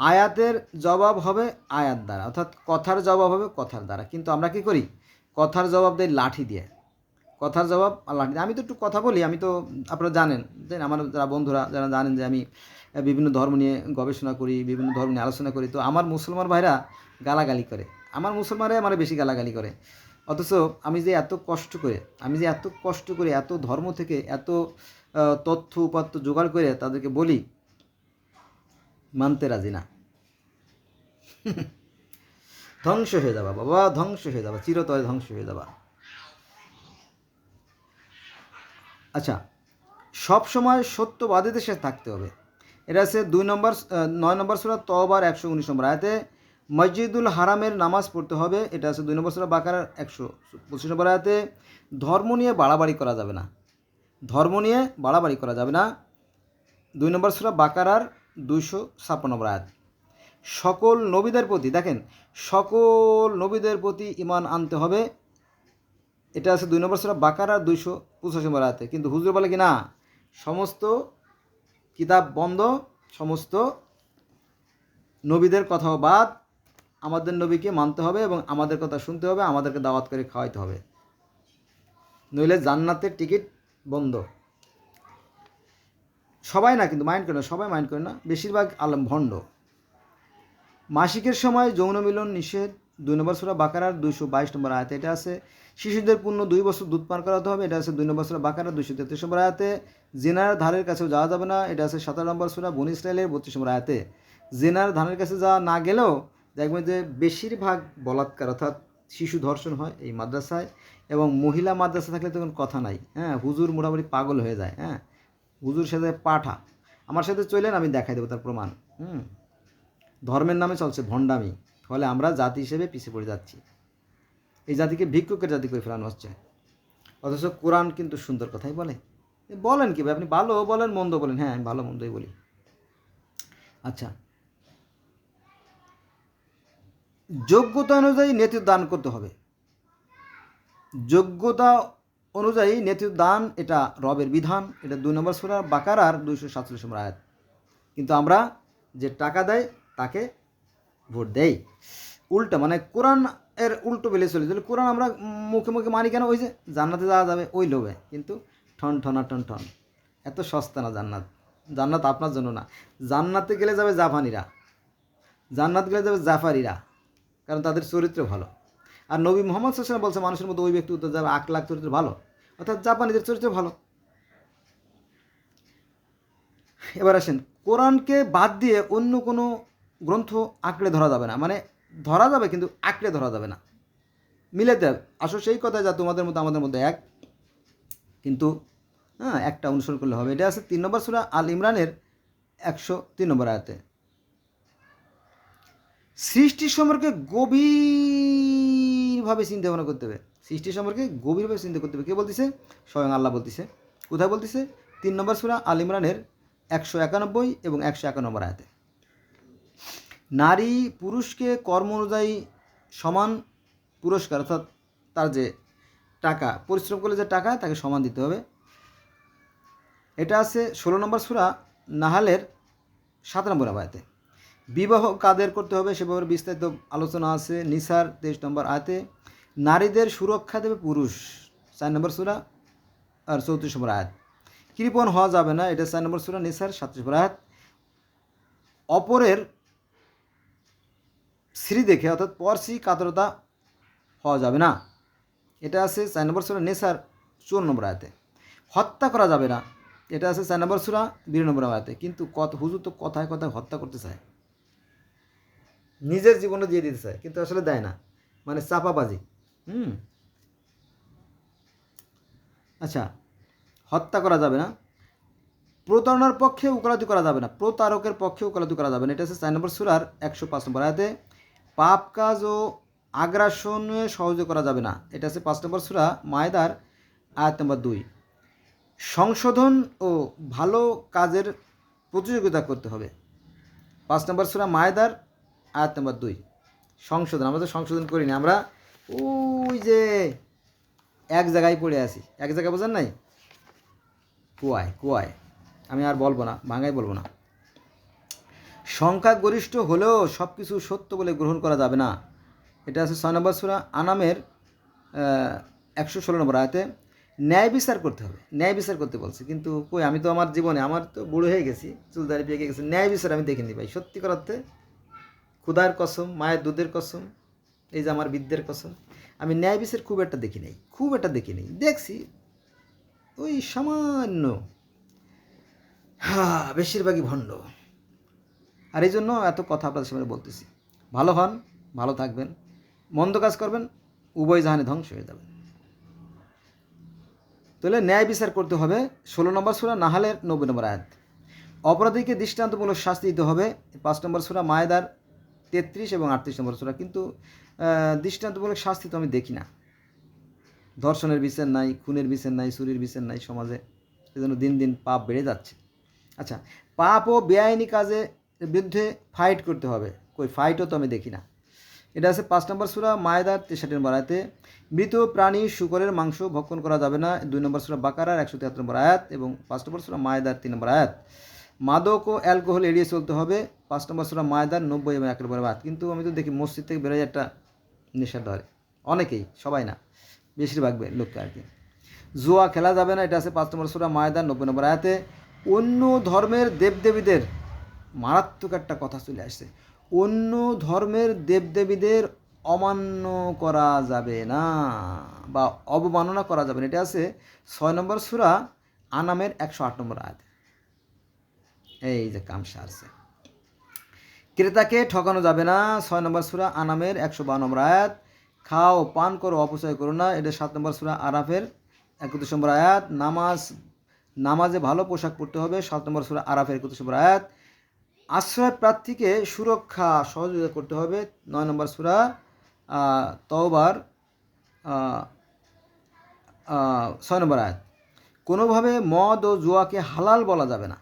আয়াতের জবাব হবে আয়াত দ্বারা, অর্থাৎ কথার জবাব হবে কথার দ্বারা। কিন্তু আমরা কি করি, কথার জবাব দেই লাঠি দিয়ে, কথার জবাব আর লাঠি দিয়ে। আমি তো একটু কথা বলি, আমি তো আপনারা জানেন যে আমার যারা বন্ধুরা যারা জানেন যে আমি বিভিন্ন ধর্ম নিয়ে গবেষণা করি, বিভিন্ন ধর্ম নিয়ে আলোচনা করি। তো আমার মুসলমান ভাইরা গালাগালি করে, আমার মুসলমানরাই আমার বেশি গালাগালি করে। অথচ আমি যে এত কষ্ট করে এত ধর্ম থেকে এত তথ্য উপাত্ত জোগাড় করে তাদেরকে বলি, মানতে রাজি না। ধ্বংস হয়ে যাবা বাবা, ধ্বংস হয়ে যাবা, চিরতরে ধ্বংস হয়ে যাবা। আচ্ছা, সব সময় সত্যবাদীদের সাথে থাকতে হবে। এটা আছে 9 নম্বর সূরা তওবার 119 নম্বর আয়াতে মসজিদুল হারামের নামাজ পড়তে হবে। এটা আছে 2 নম্বর সূরা বাকারার 125 নম্বর আয়াতে ধর্ম নিয়ে বাড়াবাড়ি করা যাবে না, ধর্ম নিয়ে বাড়াবাড়ি করা যাবে না। 2 নম্বর সূরা বাকারার 256 নম্বর আয়াত সকল নবীদের প্রতি, দেখেন সকল নবীদের প্রতি ঈমান আনতে হবে। এটা আছে 2 নম্বর সূরা বাকারার 285 নম্বর আয়াতে। কিন্তু হুজুর বলে কি না, সমস্ত কিতাব বন্ধ, সমস্ত নবীদের কথাও বাদ, আমাদের নবীকে মানতে হবে এবং আমাদের কথা শুনতে হবে, আমাদেরকে দাওয়াত করে খাওয়াইতে হবে, নইলে জান্নাতের টিকিট বন্ধ। সবাই না, কিন্তু মাইন্ড করে না, সবাই মাইন্ড করে না, বেশিরভাগ আলম ভণ্ড। মাসিকের সময় যৌন মিলন নিষেধ, 2 নম্বর সূরা বাকারার 222 নম্বর আয়াতে। এটা আছে শিশুদের পূর্ণ 2 বছর দুধ পান করাতে হবে। এটা আছে 2 নম্বর সূরা বাকারার 233 নম্বর আয়াতে। জেনার ধারের কাছেও যাওয়া যাবে না। এটা আছে 17 নম্বর সূরা বনী ইসরাইলের 32 নম্বর আয়াতে। জেনার ধারের কাছে যাওয়া না গেলেও দেখবেন যে বেশিরভাগ বলাৎকার অর্থাৎ শিশু ধর্ষণ হয় এই মাদ্রাসায়, এবং মহিলা মাদ্রাসা থাকলে তখন কথা নাই। হ্যাঁ, হুজুর মোটামুটি পাগল হয়ে যায়। হ্যাঁ, হুজুর সাথে পাঠা, আমার সাথে চলেন, আমি দেখাই দেবো তার প্রমাণ। ধর্মের নামে চলছে ভণ্ডামি, ফলে আমরা জাতি হিসেবে পিছিয়ে পড়ে যাচ্ছি। এই জাতিকে ভিক্ষুকের জাতি করে ফেলানো হচ্ছে। অথচ কোরআন কিন্তু সুন্দর কথাই বলে। বলেন কি ভাই, আপনি ভালো বলেন মন্দ বলেন, হ্যাঁ আমি ভালো মন্দই বলি। আচ্ছা, যোগ্যতা অনুযায়ী নেতৃত্ব দান করতে হবে, যোগ্যতা অনুযায়ী নেতৃত্ব দান, এটা রবের বিধান। এটা 2 নম্বর সূরা বাকারার 247 নম্বর আয়াত। কিন্তু আমরা যে টাকা দেয় তাকে ভোট দেই, উল্টা মানে কোরআন এর উল্টো বেলে চলে যাবে। কোরআন আমরা মুখে মুখে মানি কেন, ওই যে জান্নাতে যাওয়া যাবে ওই লোভে, কিন্তু ঠন ঠনা ঠন ঠন। এত সস্তা না জান্নাত, জান্নাত আপনার জন্য না। জান্নাতে গেলে যাবে জাপানিরা, জান্নাত গেলে যাবে জাফারিরা, কারণ তাদের চরিত্র ভালো। আর নবী মুহাম্মদ সাল্লাল্লাহু আলাইহি ওয়াসাল্লাম বলছে মানুষের মধ্যে ওই ব্যক্তি উত্তর যাবে আখলাক চরিত্র ভালো, অর্থাৎ জাপানিদের চরিত্র ভালো। এবার আসেন, কোরআনকে বাদ দিয়ে অন্য কোনো গ্রন্থ আঁকড়ে ধরা যাবে না, মানে ধরা যাবে কিন্তু আঁকড়ে ধরা যাবে না, মিলাতে হবে। আসলে সেই কথা যা তোমাদের মধ্যে আমাদের মধ্যে এক, কিন্তু হ্যাঁ একটা অনুসরণ করলে হবে। এটা আছে 3 নম্বর সূরা আল ইমরানের 103 নম্বর আয়াতে। সৃষ্টি সম্পর্কে গভীরভাবে চিন্তা ভাবনা করতে হবে, সৃষ্টি সম্পর্কে গভীরভাবে চিন্তা করতে হবে। কে বলতেছে? স্বয়ং আল্লাহ বলতেছে। কোথায় বলতেছে? 3 নম্বর সূরা আল ইমরানের 191 এবং 151 নম্বর আয়াতে। নারী পুরুষকে কর্ম অনুযায়ী সমান পুরস্কার, অর্থাৎ তার যে টাকা, পরিশ্রম করলে যে টাকা তাকে সমান দিতে হবে। এটা আছে 16 নম্বর সূরা নাহালের 7 নম্বর আয়াতে। বিবাহ কাদের করতে হবে সে ব্যাপারে বিস্তারিত আলোচনা আছে নিসার 23 নম্বর আয়াতে। নারীদের সুরক্ষা দেবে পুরুষ, 4 নম্বর সূরা আর 34 নম্বর আয়াত। কৃপণ হওয়া যাবে না, এটা 4 নম্বর সূরা নিসার 37 নম্বর আয়াত। অপরের স্ত্রী দেখে অর্থাৎ পরশ্রী কাতরতা হওয়া যাবে না, এটা আছে 4 নম্বর সূরা নিসার 54 নম্বর আয়াতে। হত্যা করা যাবে না, এটা আছে 4 নম্বর সূরা 2 নম্বর আয়াতে। কিন্তু হুজুর তো কথায় কথায় হত্যা করতে চায়, নিজের জীবনে দিয়ে দিতে চায়, কিন্তু আসলে দেয় না, মানে চাপাবাজি। আচ্ছা, হত্যা করা যাবে না, প্রতারণার পক্ষে উকালতি করা যাবে না, প্রতারকের পক্ষে উকালতি করা যাবে না, এটা হচ্ছে 4 নম্বর সূরার 105 নম্বর আয়াতে। পাপ কাজ ও আগ্রাসনে সহযোগ করা যাবে না, এটা হচ্ছে 5 নম্বর সূরা মায়েদার আয়াত নম্বর 2। সংশোধন ও ভালো কাজের প্রতিযোগিতা করতে হবে, 5 নম্বর সূরা মায়েদার আয়াত নম্বর 2। সংশোধন, আমরা তো সংশোধন করিনি, আমরা ওই যে এক জায়গায় পড়ে আছি, এক জায়গায় বোঝেন নাই, কুয়ায় কুয়ায়। আমি আর বলবো না, ভাঙাই বলবো না। সংখ্যাগরিষ্ঠ হলেও সব কিছু সত্য বলে গ্রহণ করা যাবে না। এটা আছে 6 নম্বর সূরা আনামের 116 নম্বর আয়াতে। ন্যায় বিচার করতে হবে, ন্যায় বিচার করতে বলছে, কিন্তু কই, আমি তো আমার জীবনে, আমার তো বুড়ো হয়ে গেছি, চুলদারি পেকে গেছে, ন্যায় বিচার আমি দেখিনি ভাই, সত্যি করাতে ক্ষুধার কসম, মায়ের দুধের কসম, এই যে আমার বিদ্যের কসম, আমি ন্যায় বিচার খুব একটা দেখি নাই, খুব একটা দেখি নাই, দেখছি ওই সামান্য, বেশিরভাগই ভণ্ড। আর এই জন্য এত কথা আপনাদের সামনে বলতেছি। ভালো হন, ভালো থাকবেন, মন্দ কাজ করবেন, উভয় জাহানে ধ্বংস হয়ে যাবেন। তাহলে ন্যায় বিচার করতে হবে। 16 নম্বর সূরা নাহালের 90 নম্বর আয়াত। অপরাধীকে দৃষ্টান্তমূলক শাস্তি দিতে হবে। 5 নম্বর সূরা মায়েদার 33 এবং 38 নম্বর সূরা। কিন্তু দৃষ্টান্তমূলক শাস্তি তো আমি দেখি না। ধর্ষণের বিচার নাই, খুনের বিচার নাই, চুরির বিচার নাই সমাজে, এজন্য দিন দিন পাপ বেড়ে যাচ্ছে। আচ্ছা, পাপ ও বেআইনি কাজের বিরুদ্ধে ফাইট করতে হবে, কই ফাইটও তো আমি দেখি না। এটা আছে 5 নম্বর সূরা মায়েদার 63 নম্বর আয়াতে। মৃত প্রাণী শূকরের মাংস ভক্ষণ করা যাবে না। 2 নম্বর সূরা বাকারার 173 নম্বর আয়াত এবং 5 নম্বর সূরা মায়েদার 3 নম্বর আয়াত। মাদক ও অ্যালকোহল এড়িয়ে চলতে হবে। 5 নম্বর সূরা মায়েদার 90 এবং 1 নম্বর আয়াত। কিন্তু আমি তো দেখি মসজিদ থেকে বেরোয় একটা নেশার ধরে, অনেকেই, সবাই না, বেশিরভাগ লোককে আর কি। জুয়া খেলা যাবে না। এটা আছে 5 নম্বর সূরা মায়েদার 90 নম্বর আয়াতে। অন্য ধর্মের দেবদেবীদের, মারাত্মক একটা কথা চলে আসছে, অন্য ধর্মের দেবদেবীদের অমান্য করা যাবে না বা অবমাননা করা যাবে না। এটা আছে 6 নম্বর সূরা আনামের 108 নম্বর আয়াত। এই যে কাম সারছে। ক্রেতাকে ঠকানো যাবে না। 6 নম্বর সূরা আনামের 152 নম্বর আয়াত। খাও পান করো, অপচয় করো না। এটা 7 নম্বর সূরা আরাফের 31 নম্বর আয়াত। নামাজে ভালো পোশাক পরতে হবে। 7 নম্বর সূরা আরাফের 31 নম্বর আয়াত। আশ্রয় প্রার্থীকে সুরক্ষা সহযোগিতা করতে হবে। 9 নম্বর সূরা তওবার 6 নম্বর আয়াত। কোনোভাবে মদ ও জুয়াকে হালাল বলা যাবে না,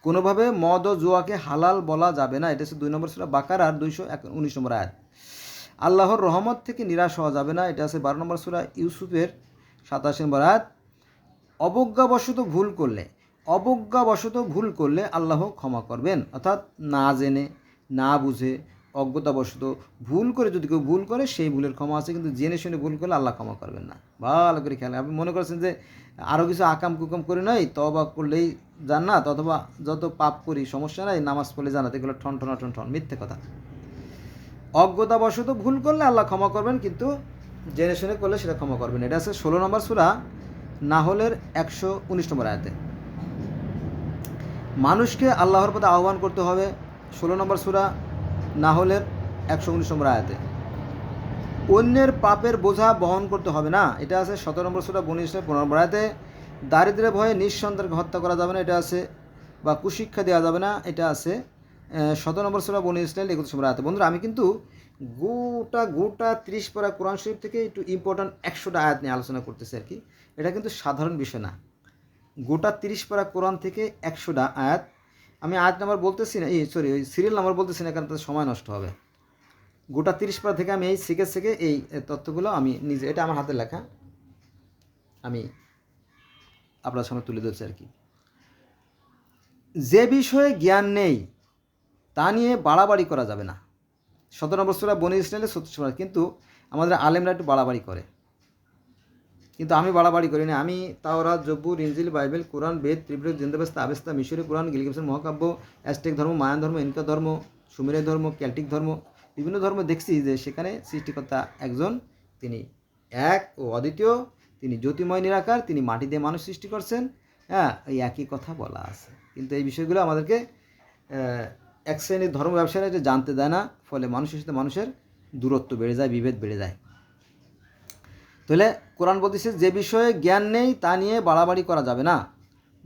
কোনোভাবে মদ ও জুয়াকে হালাল বলা যাবে না। এটা হচ্ছে 2 নম্বর সূরা বাকারার 219 নম্বর আয়াত। আল্লাহর রহমত থেকে নিরাশ হওয়া যাবে না। এটা আছে 12 নম্বর সূরা ইউসুফের 87 নম্বর আয়াত। অবজ্ঞাবশত ভুল করলে আল্লাহ ক্ষমা করবেন। অর্থাৎ না জেনে, না বুঝে, অজ্ঞতাবশত ভুল করে যদি কেউ ভুল করে, সেই ভুলের ক্ষমা আছে, কিন্তু জেনে শুনে ভুল করলে আল্লাহ ক্ষমা করবেন না। ভালো করে খেয়াল। আপনি মনে করছেন যে আরও কিছু আকাম কুকাম করে নয়, তওবা করলেই জান্নাত, অথবা যত পাপ করি সমস্যা নাই, নামাজ পড়লে জান্নাত, এগুলো ঠন, মিথ্যে কথা। অজ্ঞতাবশত ভুল করলে আল্লাহ ক্ষমা করবেন, কিন্তু জেনে শুনে করলে সেটা ক্ষমা করবেন। এটা আছে 16 নম্বর সূরা নাহলের 119 নম্বর আয়াতে। মানুষকে আল্লাহর পথে আহ্বান করতে হবে। 16 নম্বর সূরা নাহলের 119 নম্বর আয়াতে। অন্যের পাপের বোঝা বহন করতে হবে না। এটা আছে 17 নম্বর সূরা বনী ইসরাঈল 15 নম্বর আয়াতে। দারিদ্র্যের ভয়ে নিঃসন্তানকে হত্যা করা যাবে না। এটা আছে, বা কুশিক্ষা দেওয়া যাবে না। এটা আছে 17 নম্বর সূরা বনী ইসরাঈল 21 নম্বর আয়াতে। বন্ধুরা, আমি কিন্তু গোটা 30 পারা কোরআন শরীফ থেকে একটু ইম্পর্ট্যান্ট 100টা আয়াত নিয়ে আলোচনা করতেছি আর কি। এটা কিন্তু সাধারণ বিষয় না। গোটা 30 পারা কোরআন থেকে 100টা আয়াত। আমি আয়াত নাম্বার বলতেছি না, ওই সিরিয়াল নাম্বার বলতেছি না, কারণ তাদের সময় নষ্ট হবে। গোটা 30 পারা থেকে আমি এই শিখে এই তথ্যগুলো আমি নিজে, এটা আমার হাতে লেখা, আমি আপনার সামনে তুলে ধরছি আর কি। যে বিষয়ে জ্ঞান নেই তা নিয়ে বাড়াবাড়ি করা যাবে না। 17 নম্বর সূরা বনী ইসরাঈলের 36 নম্বর। কিন্তু আমাদের আলেমরা একটু বাড়াবাড়ি করে, কিন্তু আমি বাড়াবাড়ি করি না। আমি তাওরাত, জব্বুর, ইনজিল, বাইবেল, কোরআন, বেদ, ত্রিপিটক, জিন্দাবেস্তা, আবেস্তা, মিশরীয় কোরআন, গিলগামেশের মহাকাব্য, অ্যাজটেক ধর্ম, মায়ান ধর্ম, ইনকা ধর্ম, সুমেরীয় ধর্ম, কেল্টিক ধর্ম, বিভিন্ন ধর্ম দেখছি যে সেখানে সৃষ্টিকর্তা একজন, তিনি এক ও অদ্বিতীয়, তিনি জ্যোতিময় নিরাকার, তিনি মাটি দিয়ে মানুষ সৃষ্টি করছেন। হ্যাঁ, এই একই কথা বলা আছে, কিন্তু এই বিষয়গুলো আমাদেরকে এক শ্রেণীর ধর্ম ব্যবসায়ীরা এটা জানতে দেয় না, ফলে মানুষের সাথে মানুষের দূরত্ব বেড়ে যায়, বিভেদ বেড়ে যায়। তাহলে কোরআন বলতেছে যে বিষয়ে জ্ঞান নেই তা নিয়ে বাড়াবাড়ি করা যাবে না।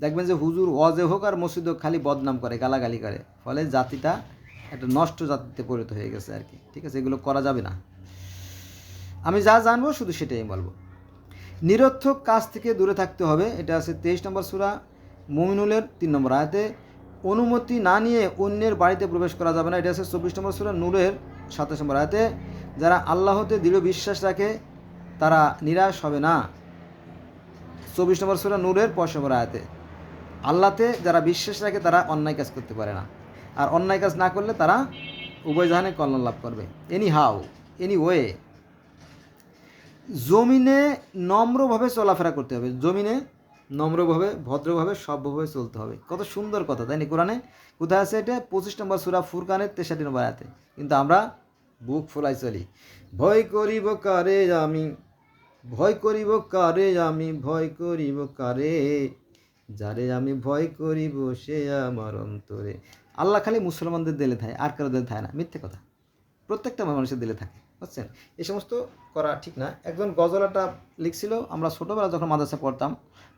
দেখবেন যে হুজুর ওয়াজে হোক আর মসজিদ হোক খালি বদনাম করে, গালাগালি করে, ফলে জাতিটা একটা নষ্ট জাতিতে পরিণত হয়ে গেছে আর কি। ঠিক আছে, এগুলো করা যাবে না। আমি যা জানবো শুধু সেটাই বলবো। নিরর্থক কাজ থেকে দূরে থাকতে হবে। এটা আছে 23 নম্বর সূরা মুমিনুলের 3 নম্বর আয়াতে। অনুমতি না নিয়ে অন্যের বাড়িতে প্রবেশ করা যাবে না। এটা আছে 24 নম্বর সূরা নূরের 27 নম্বর আয়াতে। যারা আল্লাহতে দৃঢ় বিশ্বাস রাখে তারা নিরাশ হবে না। 24 নম্বর সূরা নূরের 5 নম্বর আয়াতে। আল্লাহতে যারা বিশ্বাস রাখে তারা অন্যায় কাজ করতে পারে না, আর অন্যায় কাজ না করলে তারা উভয় জাহানে কল্যাণ লাভ করবে। এনি হাউ, এনি ওয়ে, জমিনে নম্রভাবে চলাফেরা করতে হবে, জমিনে নম্রভাবে ভদ্রভাবে সভ্যভাবে চলতে হবে। কত সুন্দর কথা, তাই না? কোরআনে কোথায় আছে এটা? 25 নম্বর সূরা ফুরকানের 63 নম্বর আয়াতে। কিন্তু আমরা বুক ফুলাই চলি, ভয় করিব কারে আমি, ভয় করিব কারে আমি, ভয় করিব কারে, যারে আমি ভয় করিব সে আমার অন্তরে। আল্লাহ খালি মুসলমানদের দিলে থাকে, আর কারো দিলে থাকে না। মিথ্যে কথা, প্রত্যেকটা মানুষের দিলে থাকে, বুঝছেন? এই সমস্ত করা ঠিক না। একজন গজলটা লিখছিল, আমরা ছোটোবেলা যখন মাদ্রাসা পড়তাম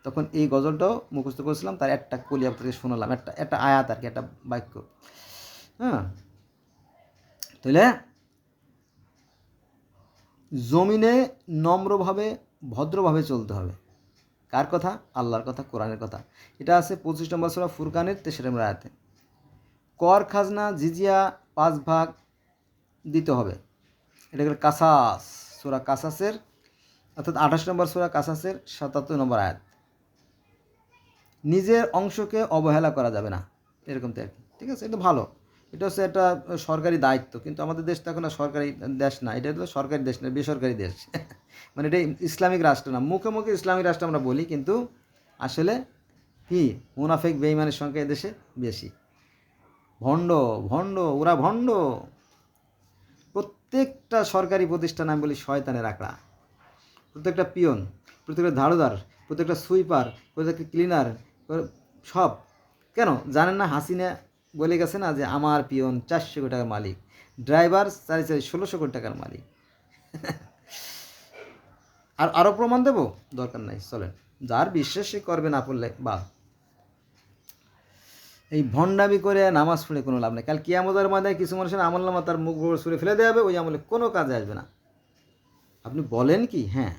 তখন এই গজলটাও মুখস্থ করেছিলাম, তার একটা কলি আপনাদের শোনালাম, একটা আয়াত আর কি, একটা বাক্য। হ্যাঁ, তাহলে জমিনে নম্রভাবে ভদ্রভাবে চলতে হবে। কার কথা? আল্লাহর কথা, কোরআনের কথা। এটা আছে 25 নম্বর সূরা ফুরকানের 63 নম্বর আয়াতে। কর খাজনা জিজিয়া 5 ভাগ দিতে হবে। এটা হলো কাসাস, সূরা কাসাসের, অর্থাৎ 28 নম্বর সূরা কাসাসের 77 নম্বর আয়াত। নিজের অংশকে অবহেলা করা যাবে না, এরকম তো আর কি। ঠিক আছে, এটা ভালো, এটা হচ্ছে একটা সরকারি দায়িত্ব। কিন্তু আমাদের দেশ তো এখন আর সরকারি দেশ না, এটা হলো সরকারি দেশ না, বেসরকারি দেশ। মানে এটা ইসলামিক রাষ্ট্র না। মুখে মুখে ইসলামিক রাষ্ট্র আমরা বলি, কিন্তু আসলে কি মুনাফিক বেঈমানের সংখ্যা এদেশে বেশি। ভণ্ড ভণ্ড, ওরা ভণ্ড। প্রত্যেকটা সরকারি প্রতিষ্ঠান আমি বলি শয়তানের আঁকড়া। প্রত্যেকটা পিয়ন, প্রত্যেকটা ধারুদার, প্রত্যেকটা সুইপার, প্রত্যেকটা ক্লিনার, সব কেন জানেন না? হাসিনা বলে গেছে না যে আমার পিয়ন 400 কোটি টাকার মালিক, ড্রাইভার 1600 কোটি টাকার মালিক। আর আরও প্রমাণ দেব? দরকার নাই, চলেন। যার বিশ্বাস সে করবে, না পড়লে বা এই ভণ্ডামি করে নামাজ পড়ে কোনো লাভ নেই। কাল কিয়ামতের ময়দানে কিছু মানুষের আমল নামা তার মুখ বড় সুরে ফেলে দেওয়া হবে, ওই আমলে কোনো কাজে আসবে না। আপনি বলেন কি? হ্যাঁ,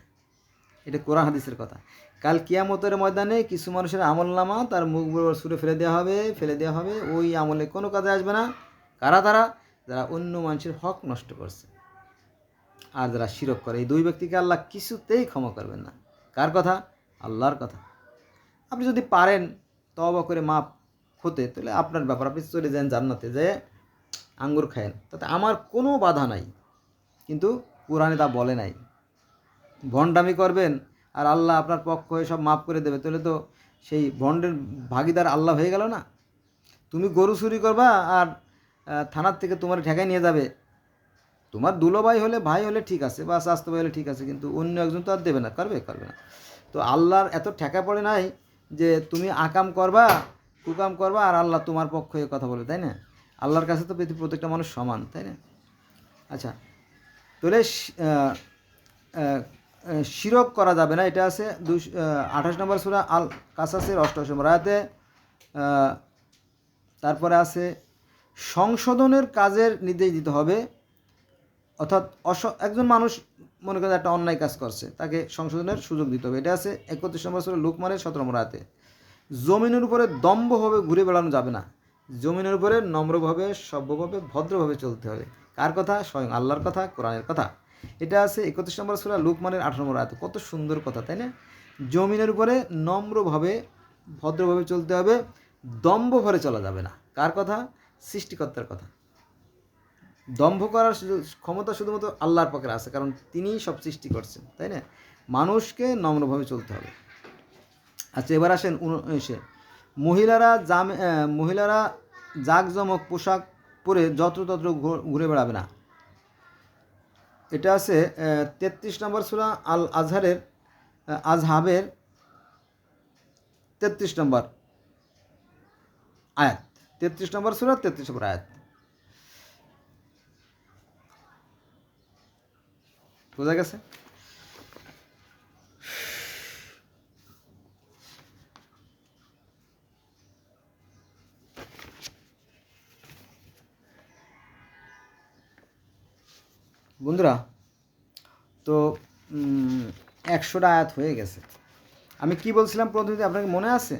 এটা কোরআন হাদিসের কথা। কাল কিয়ামতের ময়দানে কিছু মানুষের আমল নামা তার মুখ বরাবর ছুঁড়ে ফেলে দেওয়া হবে, ওই আমলে কোনো কাজে আসবে না। কারা তারা? যারা অন্য মানুষের হক নষ্ট করছে আর যারা শিরক করে। এই দুই ব্যক্তিকে আল্লাহ কিছুতেই ক্ষমা করবেন না। কার কথা? আল্লাহর কথা। আপনি যদি পারেন তওবা করে মাপ হতে, তাহলে আপনার ব্যাপার, আপনি চলে যান জান্নাতে, যে আঙ্গুর খায়েন, তাতে আমার কোনো বাধা নাই। কিন্তু কোরআনে তা বলে নাই। ভণ্ডামি করবেন আর আল্লাহ আপনার পক্ষ হয়ে সব মাফ করে দেবে, তাহলে তো সেই ভণ্ডের ভাগিদার আল্লাহ হয়ে গেল না? তুমি গরু চুরি করবা আর থানার থেকে তোমার ঠেকায় নিয়ে যাবে। তোমার দুলোভাই হলে, ভাই হলে ঠিক আছে, বা স্বাস্থ্য ভাই হলে ঠিক আছে, কিন্তু অন্য একজন তো আর দেবে না, করবে না। তো আল্লাহর এত ঠেকা পড়ে নাই যে তুমি আকাম করবা, কুকাম করবা, আর আল্লাহ তোমার পক্ষ হয়ে কথা বলবে, তাই না? আল্লাহর কাছে তো পৃথিবীর প্রত্যেকটা মানুষ সমান, তাই না? আচ্ছা, তাহলে শিরক করা যাবে না। এটা আছে 28 নম্বর সূরা আল কাসাসের 88 নম্বর আয়াতে। তারপরে আছে সংশোধনের কাজের নির্দেশ দিতে হবে, অর্থাৎ একজন মানুষ মনে করেন একটা অন্যায় কাজ করছে, তাকে সংশোধনের সুযোগ দিতে হবে। এটা আছে 31 নম্বর সূরা লুকমানের 17 নম্বর আয়াতে। জমিনের উপরে দম্ভভাবে ঘুরে বেড়ানো যাবে না, জমিনের উপরে নম্রভাবে সভ্যভাবে ভদ্রভাবে চলতে হবে। কার কথা? স্বয়ং আল্লাহর কথা, কোরআনের কথা। এটা আছে 31 নম্বর সূরা লুকমানের 18 নম্বর আয়াতে। কত সুন্দর কথা, তাই না? জমিনের উপরে নম্রভাবে ভদ্রভাবে চলতে হবে, দম্ভ ভরে চলা যাবে না। কার কথা? সৃষ্টিকর্তার কথা। দম্ভ করার ক্ষমতা শুধুমাত্র আল্লাহর পক্ষে আছে, কারণ তিনিই সব সৃষ্টি করছেন, তাই না? মানুষকে নম্রভাবে চলতে হবে। আচ্ছা, এবার আসেন মহিলারা জাঁকজমক পোশাক পরে যত্রতত্র ঘুরে বেড়াবে না। এটা আছে 33 নম্বর সূরা আল আজহাবের 33 নম্বর আয়াত। 33 নম্বর সূরা 33 নম্বর আয়াত। বোঝা গেছে? বন্ধুরা, তো 100টা আয়াত হয়ে গেছে। আমি কি বলছিলাম প্রথমে, আপনাকে মনে আছে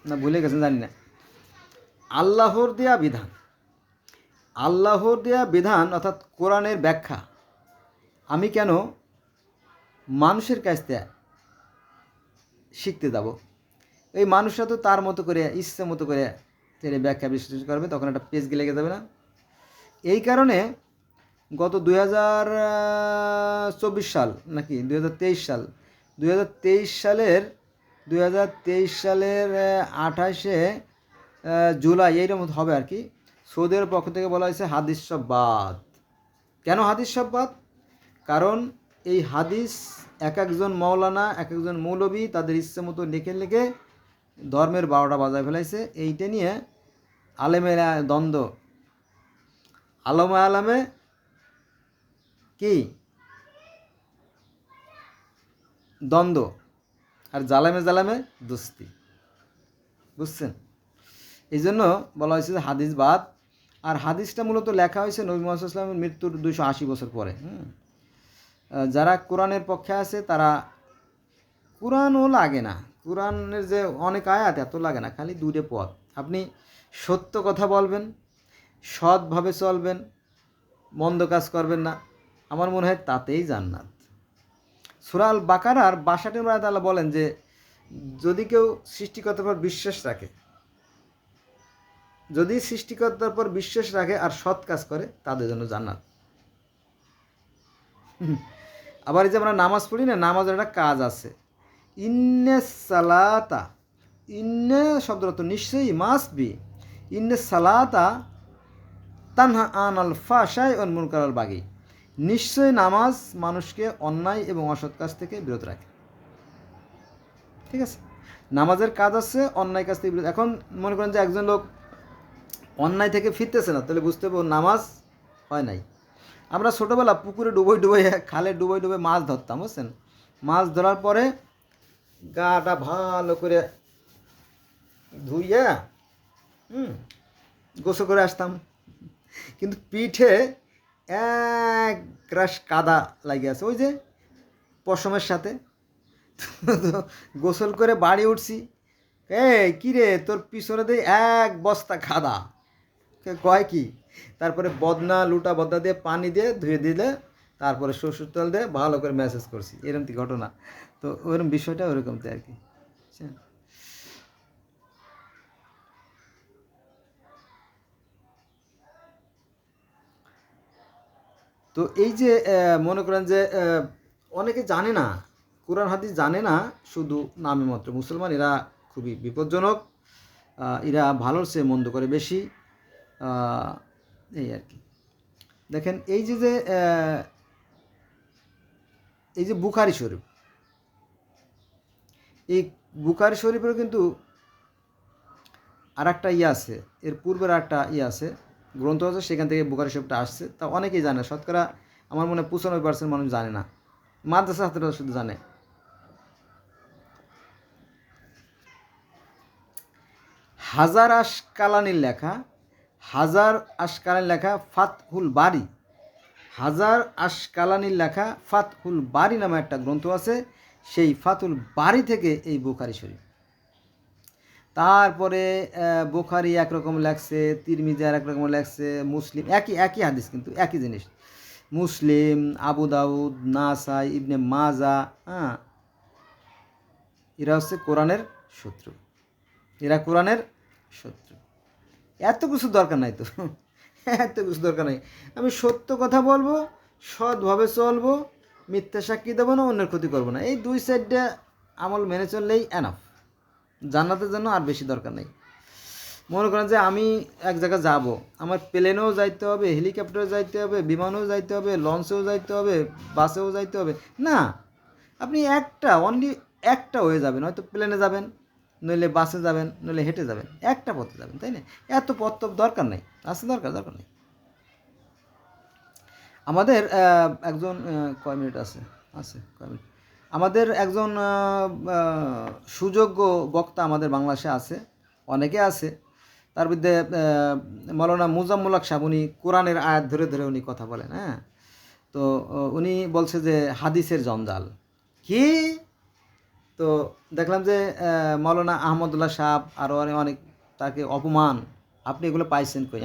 না ভুলে গেছেন জানি না? আল্লাহর দেয়া বিধান অর্থাৎ কোরআনের ব্যাখ্যা আমি কেন মানুষের কাছ থেকে শিখতে যাব? এই মানুষরা তো তার মতো করে ইচ্ছে মতো করে তিনি ব্যাখ্যা বিশ্লেষণ করবে, তখন একটা পেজ লেগে যাবে না? এই কারণে গত 2024 সাল নাকি 2023 সাল 2023 সালের 28শে জুলাই এইরকম হবে আর কি, সৌদি আরবের পক্ষ থেকে বলা হয়েছে হাদিস সব বাদ। কেন হাদিস সব বাদ? কারণ এই হাদিস এক একজন মৌলানা, এক একজন মৌলবী তাদের ইচ্ছে মতো লিখে লিখে ধর্মের 12টা বাজায় ফেলাইছে। এইটা নিয়ে আলেমের দ্বন্দ্ব, আলমে কি দ্বন্দ্ব, আর জালামে দুস্তি, বুঝছেন? এই জন্য বলা হয়েছে যে হাদিস বাদ। আর হাদিসটা মূলত লেখা হয়েছে নবী মুহাম্মদ সাল্লাল্লাহু আলাইহি ওয়াসাল্লামের মৃত্যুর 280 বছর পরে। যারা কোরআনের পক্ষে আছে তারা, কোরআনও লাগে না, কোরআনের যে অনেক আয়াত এত লাগে না, খালি দুটো পথ। আপনি সত্য কথা বলবেন, সৎভাবে চলবেন, মন্দ কাজ করবেন না, আমার মনে হয় তাতেই জান্নাত। সূরা আল বাকারার 62 নম্বর আয়াতে আল্লাহ বলেন যে যদি কেউ সৃষ্টিকর্তার পর বিশ্বাস রাখে, যদি সৃষ্টিকর্তার পর বিশ্বাস রাখে আর সৎ কাজ করে, তাদের জন্য জান্নাত। আবার এই যে আমরা নামাজ পড়ি না, নামাজের একটা কাজ আছে, ইন্নে সালাতা, ইন্নে শব্দটা তো নিশ্চয়ই মাস্ট বি, ইন্নে সালাতা তানহা আনাল ফাহশাই ওয়াল মুনকার ওয়াল বাগি, নিশ্চয়ই নামাজ মানুষকে অন্যায় এবং অসৎ কাজ থেকে বিরত রাখে। ঠিক আছে, নামাজের কাজ আছে অন্যায় কাজ থেকে বিরত। এখন মনে করেন যে একজন লোক অন্যায় থেকে ফিরতেছে না, তাহলে বুঝতে হবে নামাজ হয় নাই। আমরা ছোটোবেলা পুকুরে ডুবোই খালে ডুবোই মাছ ধরতাম, বুঝছেন? মাছ ধরার পরে গাটা ভালো করে ধুইয়া গোসল করে আসতাম, কিন্তু পিঠে এক গ্রাস কাদা লাগিয়ে আছে, ওই যে পশমের সাথে। গোসল করে বাড়ি উঠছি, কিরে তোর পিছনে দিয়ে এক বস্তা কাদা, কয় কি? তারপরে লুটা বদনা দিয়ে পানি দিয়ে ধুয়ে দিলে, তারপরে সরষের তেল দিয়ে ভালো করে ম্যাসেজ করছি, এরকম ঘটনা। তো ওরকম বিষয়টা ওরকম তো আর কি। তো এই যে মনে করেন যে অনেকে জানে না, কোরআন হাদিস জানে না, শুধু নামে মাত্র মুসলমান। এরা খুবই বিপজ্জনক, এরা ভালোর চেয়ে মন্দ করে বেশি, এই আর কি। দেখেন এই যে বুখারী শরীফ, এই বুখারী শরীফেরও কিন্তু আর একটা আছে, এর পূর্বের একটা আছে, গ্রন্থ আছে, সেখান থেকে বুখারী শরীফটা আসছে। তা অনেকেই জানে, শতকরা আমার মনে হয় 95% মানুষ জানে না, মাদ্রাসা ছাত্ররা শুধু জানে। হাজার আশকালানির লেখা ফাতহুল বারি, হাজার আশকালানির লেখা ফাতহুল বারি নামে একটা গ্রন্থ আছে, সেই ফাতহুল বারি থেকে এই বুখারী শরীফ। তারপরে বুখারী একরকম লেখছে, তিরমিজি আর একরকম লেখছে, মুসলিম একই হাদিস, কিন্তু একই জিনিস। মুসলিম, আবু দাউদ, নাসাই, ইবনে মাজা, এরা হচ্ছে কোরআনের শত্রু, এরা কোরআনের শত্রু। এত কিছু দরকার নাই তো, এত কিছু দরকার নাই। আমি সত্য কথা বলবো, সৎভাবে চলবো, মিথ্যা সাক্ষী দেবো না, অন্যের ক্ষতি করবো না, এই দুই সাইডটা আমল মেনে চললেই এনাফ, জান্নাতের জন্য আর বেশি দরকার নেই। মনে করেন যে আমি এক জায়গায় যাব, আমার প্লেনেও যাইতে হবে, হেলিকপ্টারেও যাইতে হবে, বিমানেও যাইতে হবে, লঞ্চেও যাইতে হবে, বাসেও যাইতে হবে না, আপনি অনলি একটা হয়ে যাবেন, হয়তো প্লেনে যাবেন, নইলে বাসে যাবেন, নইলে হেঁটে যাবেন, একটা পথে যাবেন, তাই না? এত পথ তো দরকার নেই, দরকার নেই। আমাদের একজন কয় মিনিট আছে কয় মিনিট, আমাদের একজন সুযোগ্য বক্তা আমাদের বাংলাদেশে আছে, অনেকে আছে, তার মধ্যে মৌলানা মুজাম্মুল হক সাহেব, উনি কোরআনের আয়াত ধরে ধরে উনি কথা বলেন। তো উনি বলছে যে হাদিসের জঞ্জাল কি, তো দেখলাম যে মৌলানা আহমদুল্লাহ সাহেব আরও অনেক তাকে অপমান, আপনি এগুলো পাইছেন কই?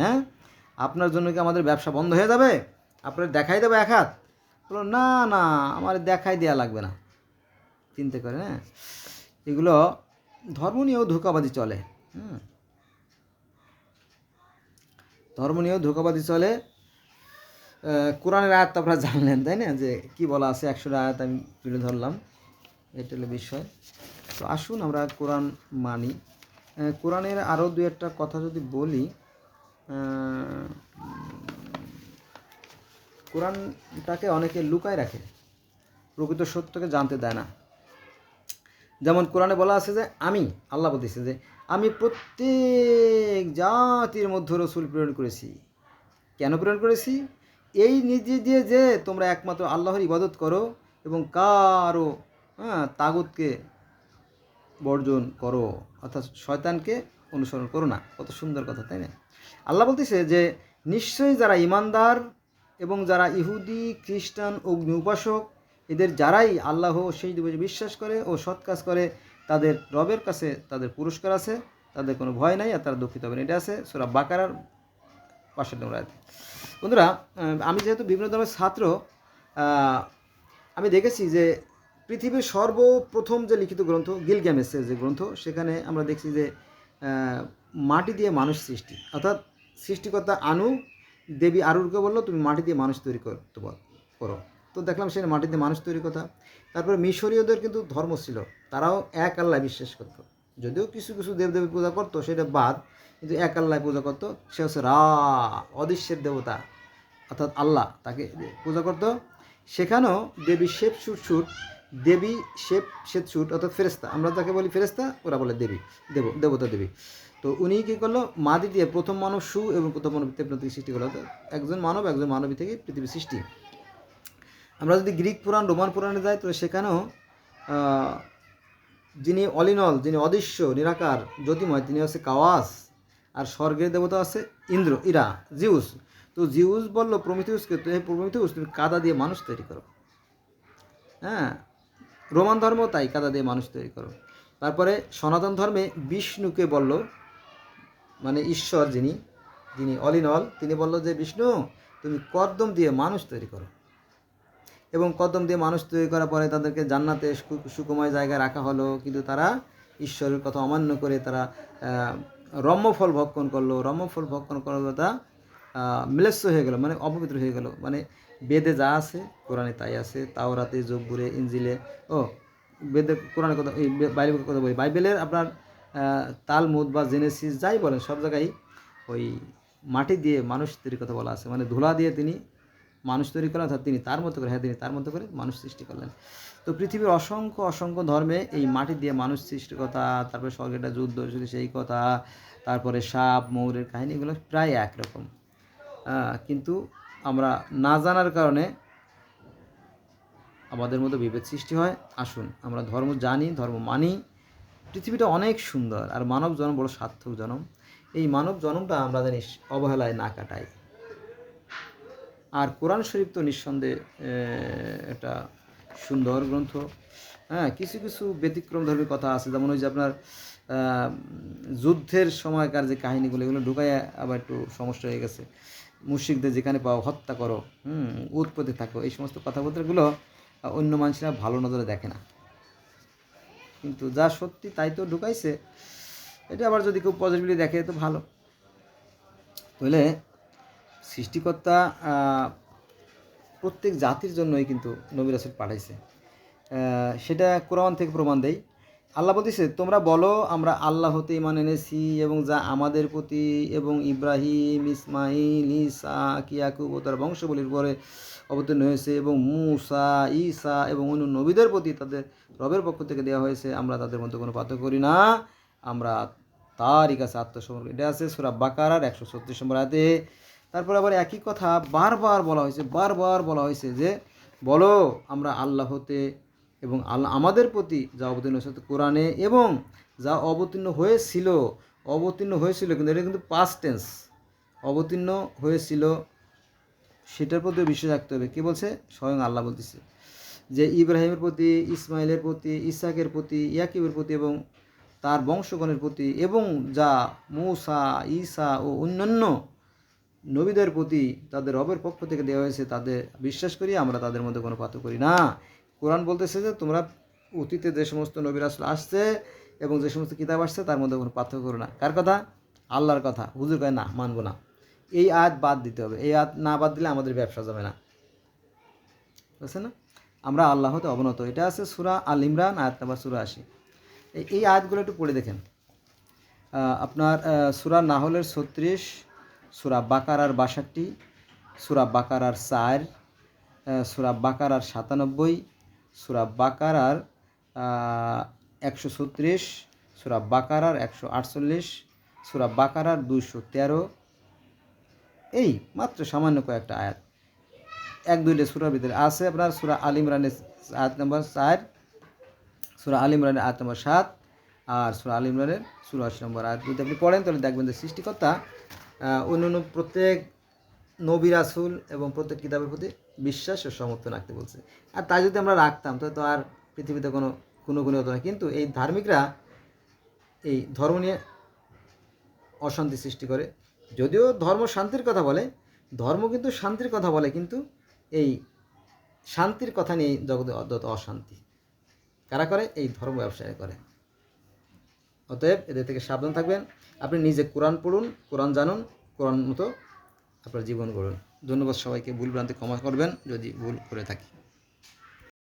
আপনার জন্য কি আমাদের ব্যবসা বন্ধ হয়ে যাবে? আপনার দেখাই দেবে এক হাত? বলো না আমার দেখাই দেওয়া লাগবে না, চিন্তা করেন। এগুলো ধর্ম নিয়েও ধোঁকাবাজি চলে। ধর্ম নিয়েও ধোঁকাবাজি চলে। কোরআনের আয়াত তো আপনারা জানলেন, তাই না, যে কি বলা আছে, 100টা আয়াত আমি তুলে ধরলাম, এটা হলো বিষয়। তো আসুন আমরা কোরআন মানি। কোরআনের আরও দু একটা কথা যদি বলি, কোরআনটাকে অনেকে লুকায় রাখে, প্রকৃত সত্যকে জানতে দেয় না। যেমন কোরআনে বলা আছে যে আমি, আল্লাহ বলতেছে যে আমি প্রত্যেক জাতির মধ্যে রসুল প্রেরণ করেছি। কেন প্রেরণ করেছি? এই নিজে দিয়ে যে তোমরা একমাত্র আল্লাহর ইবাদত করো এবং কারো তাগুতকে বর্জন করো, অর্থাৎ শয়তানকে অনুসরণ করো না। কত সুন্দর কথা, তাই না? আল্লাহ বলতেছে যে নিশ্চয়ই যারা ইমানদার এবং যারা ইহুদি খ্রিস্টান অগ্নি উপাসক, এদের যারাই আল্লাহ ও সেই দিবসে বিশ্বাস করে ও সৎ কাজ করে, তাদের রবের কাছে তাদের পুরস্কার আছে, তাদের কোনো ভয় নাই, আর তারা দুঃখিত হবে না। এটা আছে সূরা বাকারার 5 নম্বর আয়াতে। বন্ধুরা, আমি যেহেতু বিভিন্ন ধরনের ছাত্র, আমি দেখেছি যে পৃথিবীর সর্বপ্রথম যে লিখিত গ্রন্থ গিলগ্যামেসের যে গ্রন্থ, সেখানে আমরা দেখছি যে মাটি দিয়ে মানুষ সৃষ্টি, অর্থাৎ সৃষ্টিকর্তা আনু দেবী আরুরকে বললো তুমি মাটি দিয়ে মানুষ তৈরি করতে করো। তো দেখলাম সেখানে মাটি দিয়ে মানুষ তৈরি কথা। তারপরে মিশরীয়দের কিন্তু ধর্ম ছিল, তারাও এক আল্লাহ বিশ্বাস করত, যদিও কিছু কিছু দেবদেবী পূজা করতো, সেটা বাদ, কিন্তু এক আল্লাহ পূজা করতো। সে হচ্ছে রা, অদৃশ্যের দেবতা, অর্থাৎ আল্লাহ, তাকে পূজা করতো। সেখানেও দেবী দেবী শ্বেতসুট অর্থাৎ ফেরেস্তা, আমরা যাকে বলি ফেরেস্তা, ওরা বলে দেবী, দেবতা দেবী। তো উনি কী করলো, মাটি দিয়ে প্রথম মানব এবং প্রথম মানব থেকে সৃষ্টি করলো। একজন মানব একজন মানবী থেকে পৃথিবীর সৃষ্টি। আমরা যদি গ্রিক পুরাণ রোমান পুরাণে যাই, তো সেখানেও যিনি অলিনল, যিনি অদৃশ্য নিরাকার জ্যোতিময়, তিনি হচ্ছে কাওয়াস। আর স্বর্গের দেবতা আছে ইরা, জিউস। তো জিউস বলল প্রমিথিউসকে, তো এই প্রমিথিউস তুমি কাদা দিয়ে মানুষ তৈরি করো। রোমান ধর্ম তাই, কাদা দিয়ে মানুষ তৈরি করো। তারপরে সনাতন ধর্মে বিষ্ণুকে বলল, মানে ঈশ্বর যিনি অলিনল, তিনি বলল যে বিষ্ণু তুমি কদ্দম দিয়ে মানুষ তৈরি করো। এবং কদম দিয়ে মানুষ তৈরি করার পরে তাদেরকে জান্নাতে সুকুময় জায়গায় রাখা হলো, কিন্তু তারা ঈশ্বরের কথা অমান্য করে তারা রম্যফল ভক্ষণ করলো। রম্যফল ভক্ষণ করার তা মিলেস্য হয়ে গেল, মানে অপবিত্র হয়ে গেল। মানে বেদে যা আছে কোরআনে তাই আছে, তাওরাতে, জব্বুরে, ইনজিলে, বেদের কোরআনের কথা, এই বাইবেলের কথা বলি, বাইবেলের আপনার তালমুদ বা জেনেসিস যাই বলেন, সব জায়গায় ওই মাটি দিয়ে মানুষ তৈরি কথা বলা আছে। মানে ধুলা দিয়ে তিনি মানুষ তৈরি করলেন, অর্থাৎ তিনি তার মতো করে, তিনি তার মতো করে মানুষ সৃষ্টি করলেন। তো পৃথিবীর অসংখ্য ধর্মে এই মাটি দিয়ে মানুষ সৃষ্টির কথা, তারপরে স্বর্গের যুদ্ধ শুধু সেই কথা, তারপরে সাপ ময়ূরের কাহিনী, এগুলো প্রায় একরকম। কিন্তু আমরা না জানার কারণে আমাদের মধ্যে বিভেদ সৃষ্টি হয়। আসুন আমরা ধর্ম জানি, ধর্ম মানি। পৃথিবীটা অনেক সুন্দর, আর মানব জন্ম বড় সার্থক জন্ম। এই মানব জন্মটা আমরা জানি অবহেলায় না কাটাই। আর কোরআন শরীফ তো নিঃসন্দেহে একটা সুন্দর গ্রন্থ। কিছু কিছু ব্যতিক্রম ধর্মী কথা আছে, যেমন ওই যে আপনার যুদ্ধের সময়কার যে কাহিনীগুলো, এগুলো ঢুকায় আবার একটু সমস্যা হয়ে গেছে। মুশরিকদের যেখানে পাও হত্যা করো, উৎপত্তি থাকো, এই সমস্ত কথাবার্তাগুলো অন্য মানুষরা ভালো নজরে দেখে না, কিন্তু যা সত্যি তাই তো ঢুকাইছে। এটা আবার যদি কেউ পজিটিভলি দেখে তো ভালো। তাহলে সৃষ্টিকর্তা প্রত্যেক জাতির জন্যই কিন্তু নবী রাসূল পাঠাইছে, সেটা কোরআন থেকে প্রমাণ দেয়। আল্লাহ বলতেছে তোমরা বলো আমরা আল্লাহ হতে ঈমান এনেছি এবং যা আমাদের প্রতি এবং ইব্রাহিম, ইসমাইল, ইসহাক, ইয়াকুব ও তার বংশাবলীর উপরে অবতীর্ণ হয়েছে এবং মূসা, ঈসা এবং অন্য নবীদের প্রতি তাদের রবের পক্ষ থেকে দেওয়া হয়েছে, আমরা তাদের মধ্যে কোনো পার্থক্য করি না, আমরা তারই কাছে আত্মসমর্পণ। এটা আছে সূরা বাকারার 136 নম্বর আয়াতে। তারপর আবার একই কথা বারবার বলা হয়েছে যে বলো আমরা আল্লাহ হতে এবং আল্লাহ আমাদের প্রতি যা অবতীর্ণ হয়েছে কোরআনে এবং যা অবতীর্ণ হয়েছিল, কিন্তু এটা কিন্তু পাস্ট টেন্স, অবতীর্ণ হয়েছিল সেটার প্রতি বিশ্বাস রাখতে হবে। কী বলছে? স্বয়ং আল্লাহ বলতেছে যে ইব্রাহিমের প্রতি, ইসমাইলের প্রতি, ইসহাকের প্রতি, ইয়াকুবের প্রতি এবং তার বংশগণের প্রতি এবং যা মূসা, ঈসা ও অন্যান্য নবীদের প্রতি তাদের রবের পক্ষ থেকে দেওয়া হয়েছে তাদের বিশ্বাস করি, আমরা তাদের মধ্যে কোনো পার্থক্য করি না। কোরআন বলতেছে যে তোমরা অতীতে যে সমস্ত নবী রাসূল আসছে এবং যে সমস্ত কিতাব আসছে তার মধ্যে কোনো পার্থক্য করো না। কার কথা? আল্লাহর কথা। হুজুর কয় না, মানবো না, এই আয়াত বাদ দিতে হবে, এই আয়াত না বাদ দিলে আমাদের ব্যবসা যাবে না, বুঝছেন না? আমরা আল্লাহ হতে অবনত। এটা আছে সূরা আল ইমরান আয়াত নাম্বার ৮৪। এই আয়াতগুলো একটু পড়ে দেখেন। আপনার সূরা নাহলের ৩৬, সূরা বাকারার ৬২, সূরা বাকারার ৪, সূরা বাকারার ৯৭, সূরা বাকারার ১৩৬, সূরা বাকারার ১৪৮, সূরা বাকারার ২১৩। এই মাত্র সামান্য কয়েকটা আয়াত, ১-২টা সূরার ভিতরে আছে। আপনার সূরা আল ইমরানের আয়াত নম্বর ৪, সূরা আল ইমরানের আয়াত নম্বর ৭, আর সূরা আল ইমরানের ৮৪ নম্বর আয়াত। যদি আপনি পড়েন তাহলে দেখবেন যে সৃষ্টিকর্তা অন্য প্রত্যেক নবী রাসূল এবং প্রত্যেক কিতাবের প্রতি বিশ্বাস ও সমর্থন রাখতে বলছে। আর তাই যদি আমরা রাখতাম তাহলে তো আর পৃথিবীতে কোনো গুণী হতো না। কিন্তু এই ধার্মিকরা এই ধর্ম নিয়ে অশান্তি সৃষ্টি করে। যদিও ধর্ম শান্তির কথা বলে, ধর্ম কিন্তু শান্তির কথা বলে, কিন্তু এই শান্তির কথা নিয়ে জগতে অদ্যত অশান্তি কারা করে? এই ধর্ম ব্যবসায় করে। অতএব এদের থেকে সাবধান থাকবেন। আপনি নিজে কোরআন পড়ুন, কোরআন জানুন, কোরআন মতো আপনার জীবন গড়ুন। ধন্যবাদ সবাইকে। ভুল ভ্রান্তি ক্ষমা করবেন যদি ভুল করে থাকি।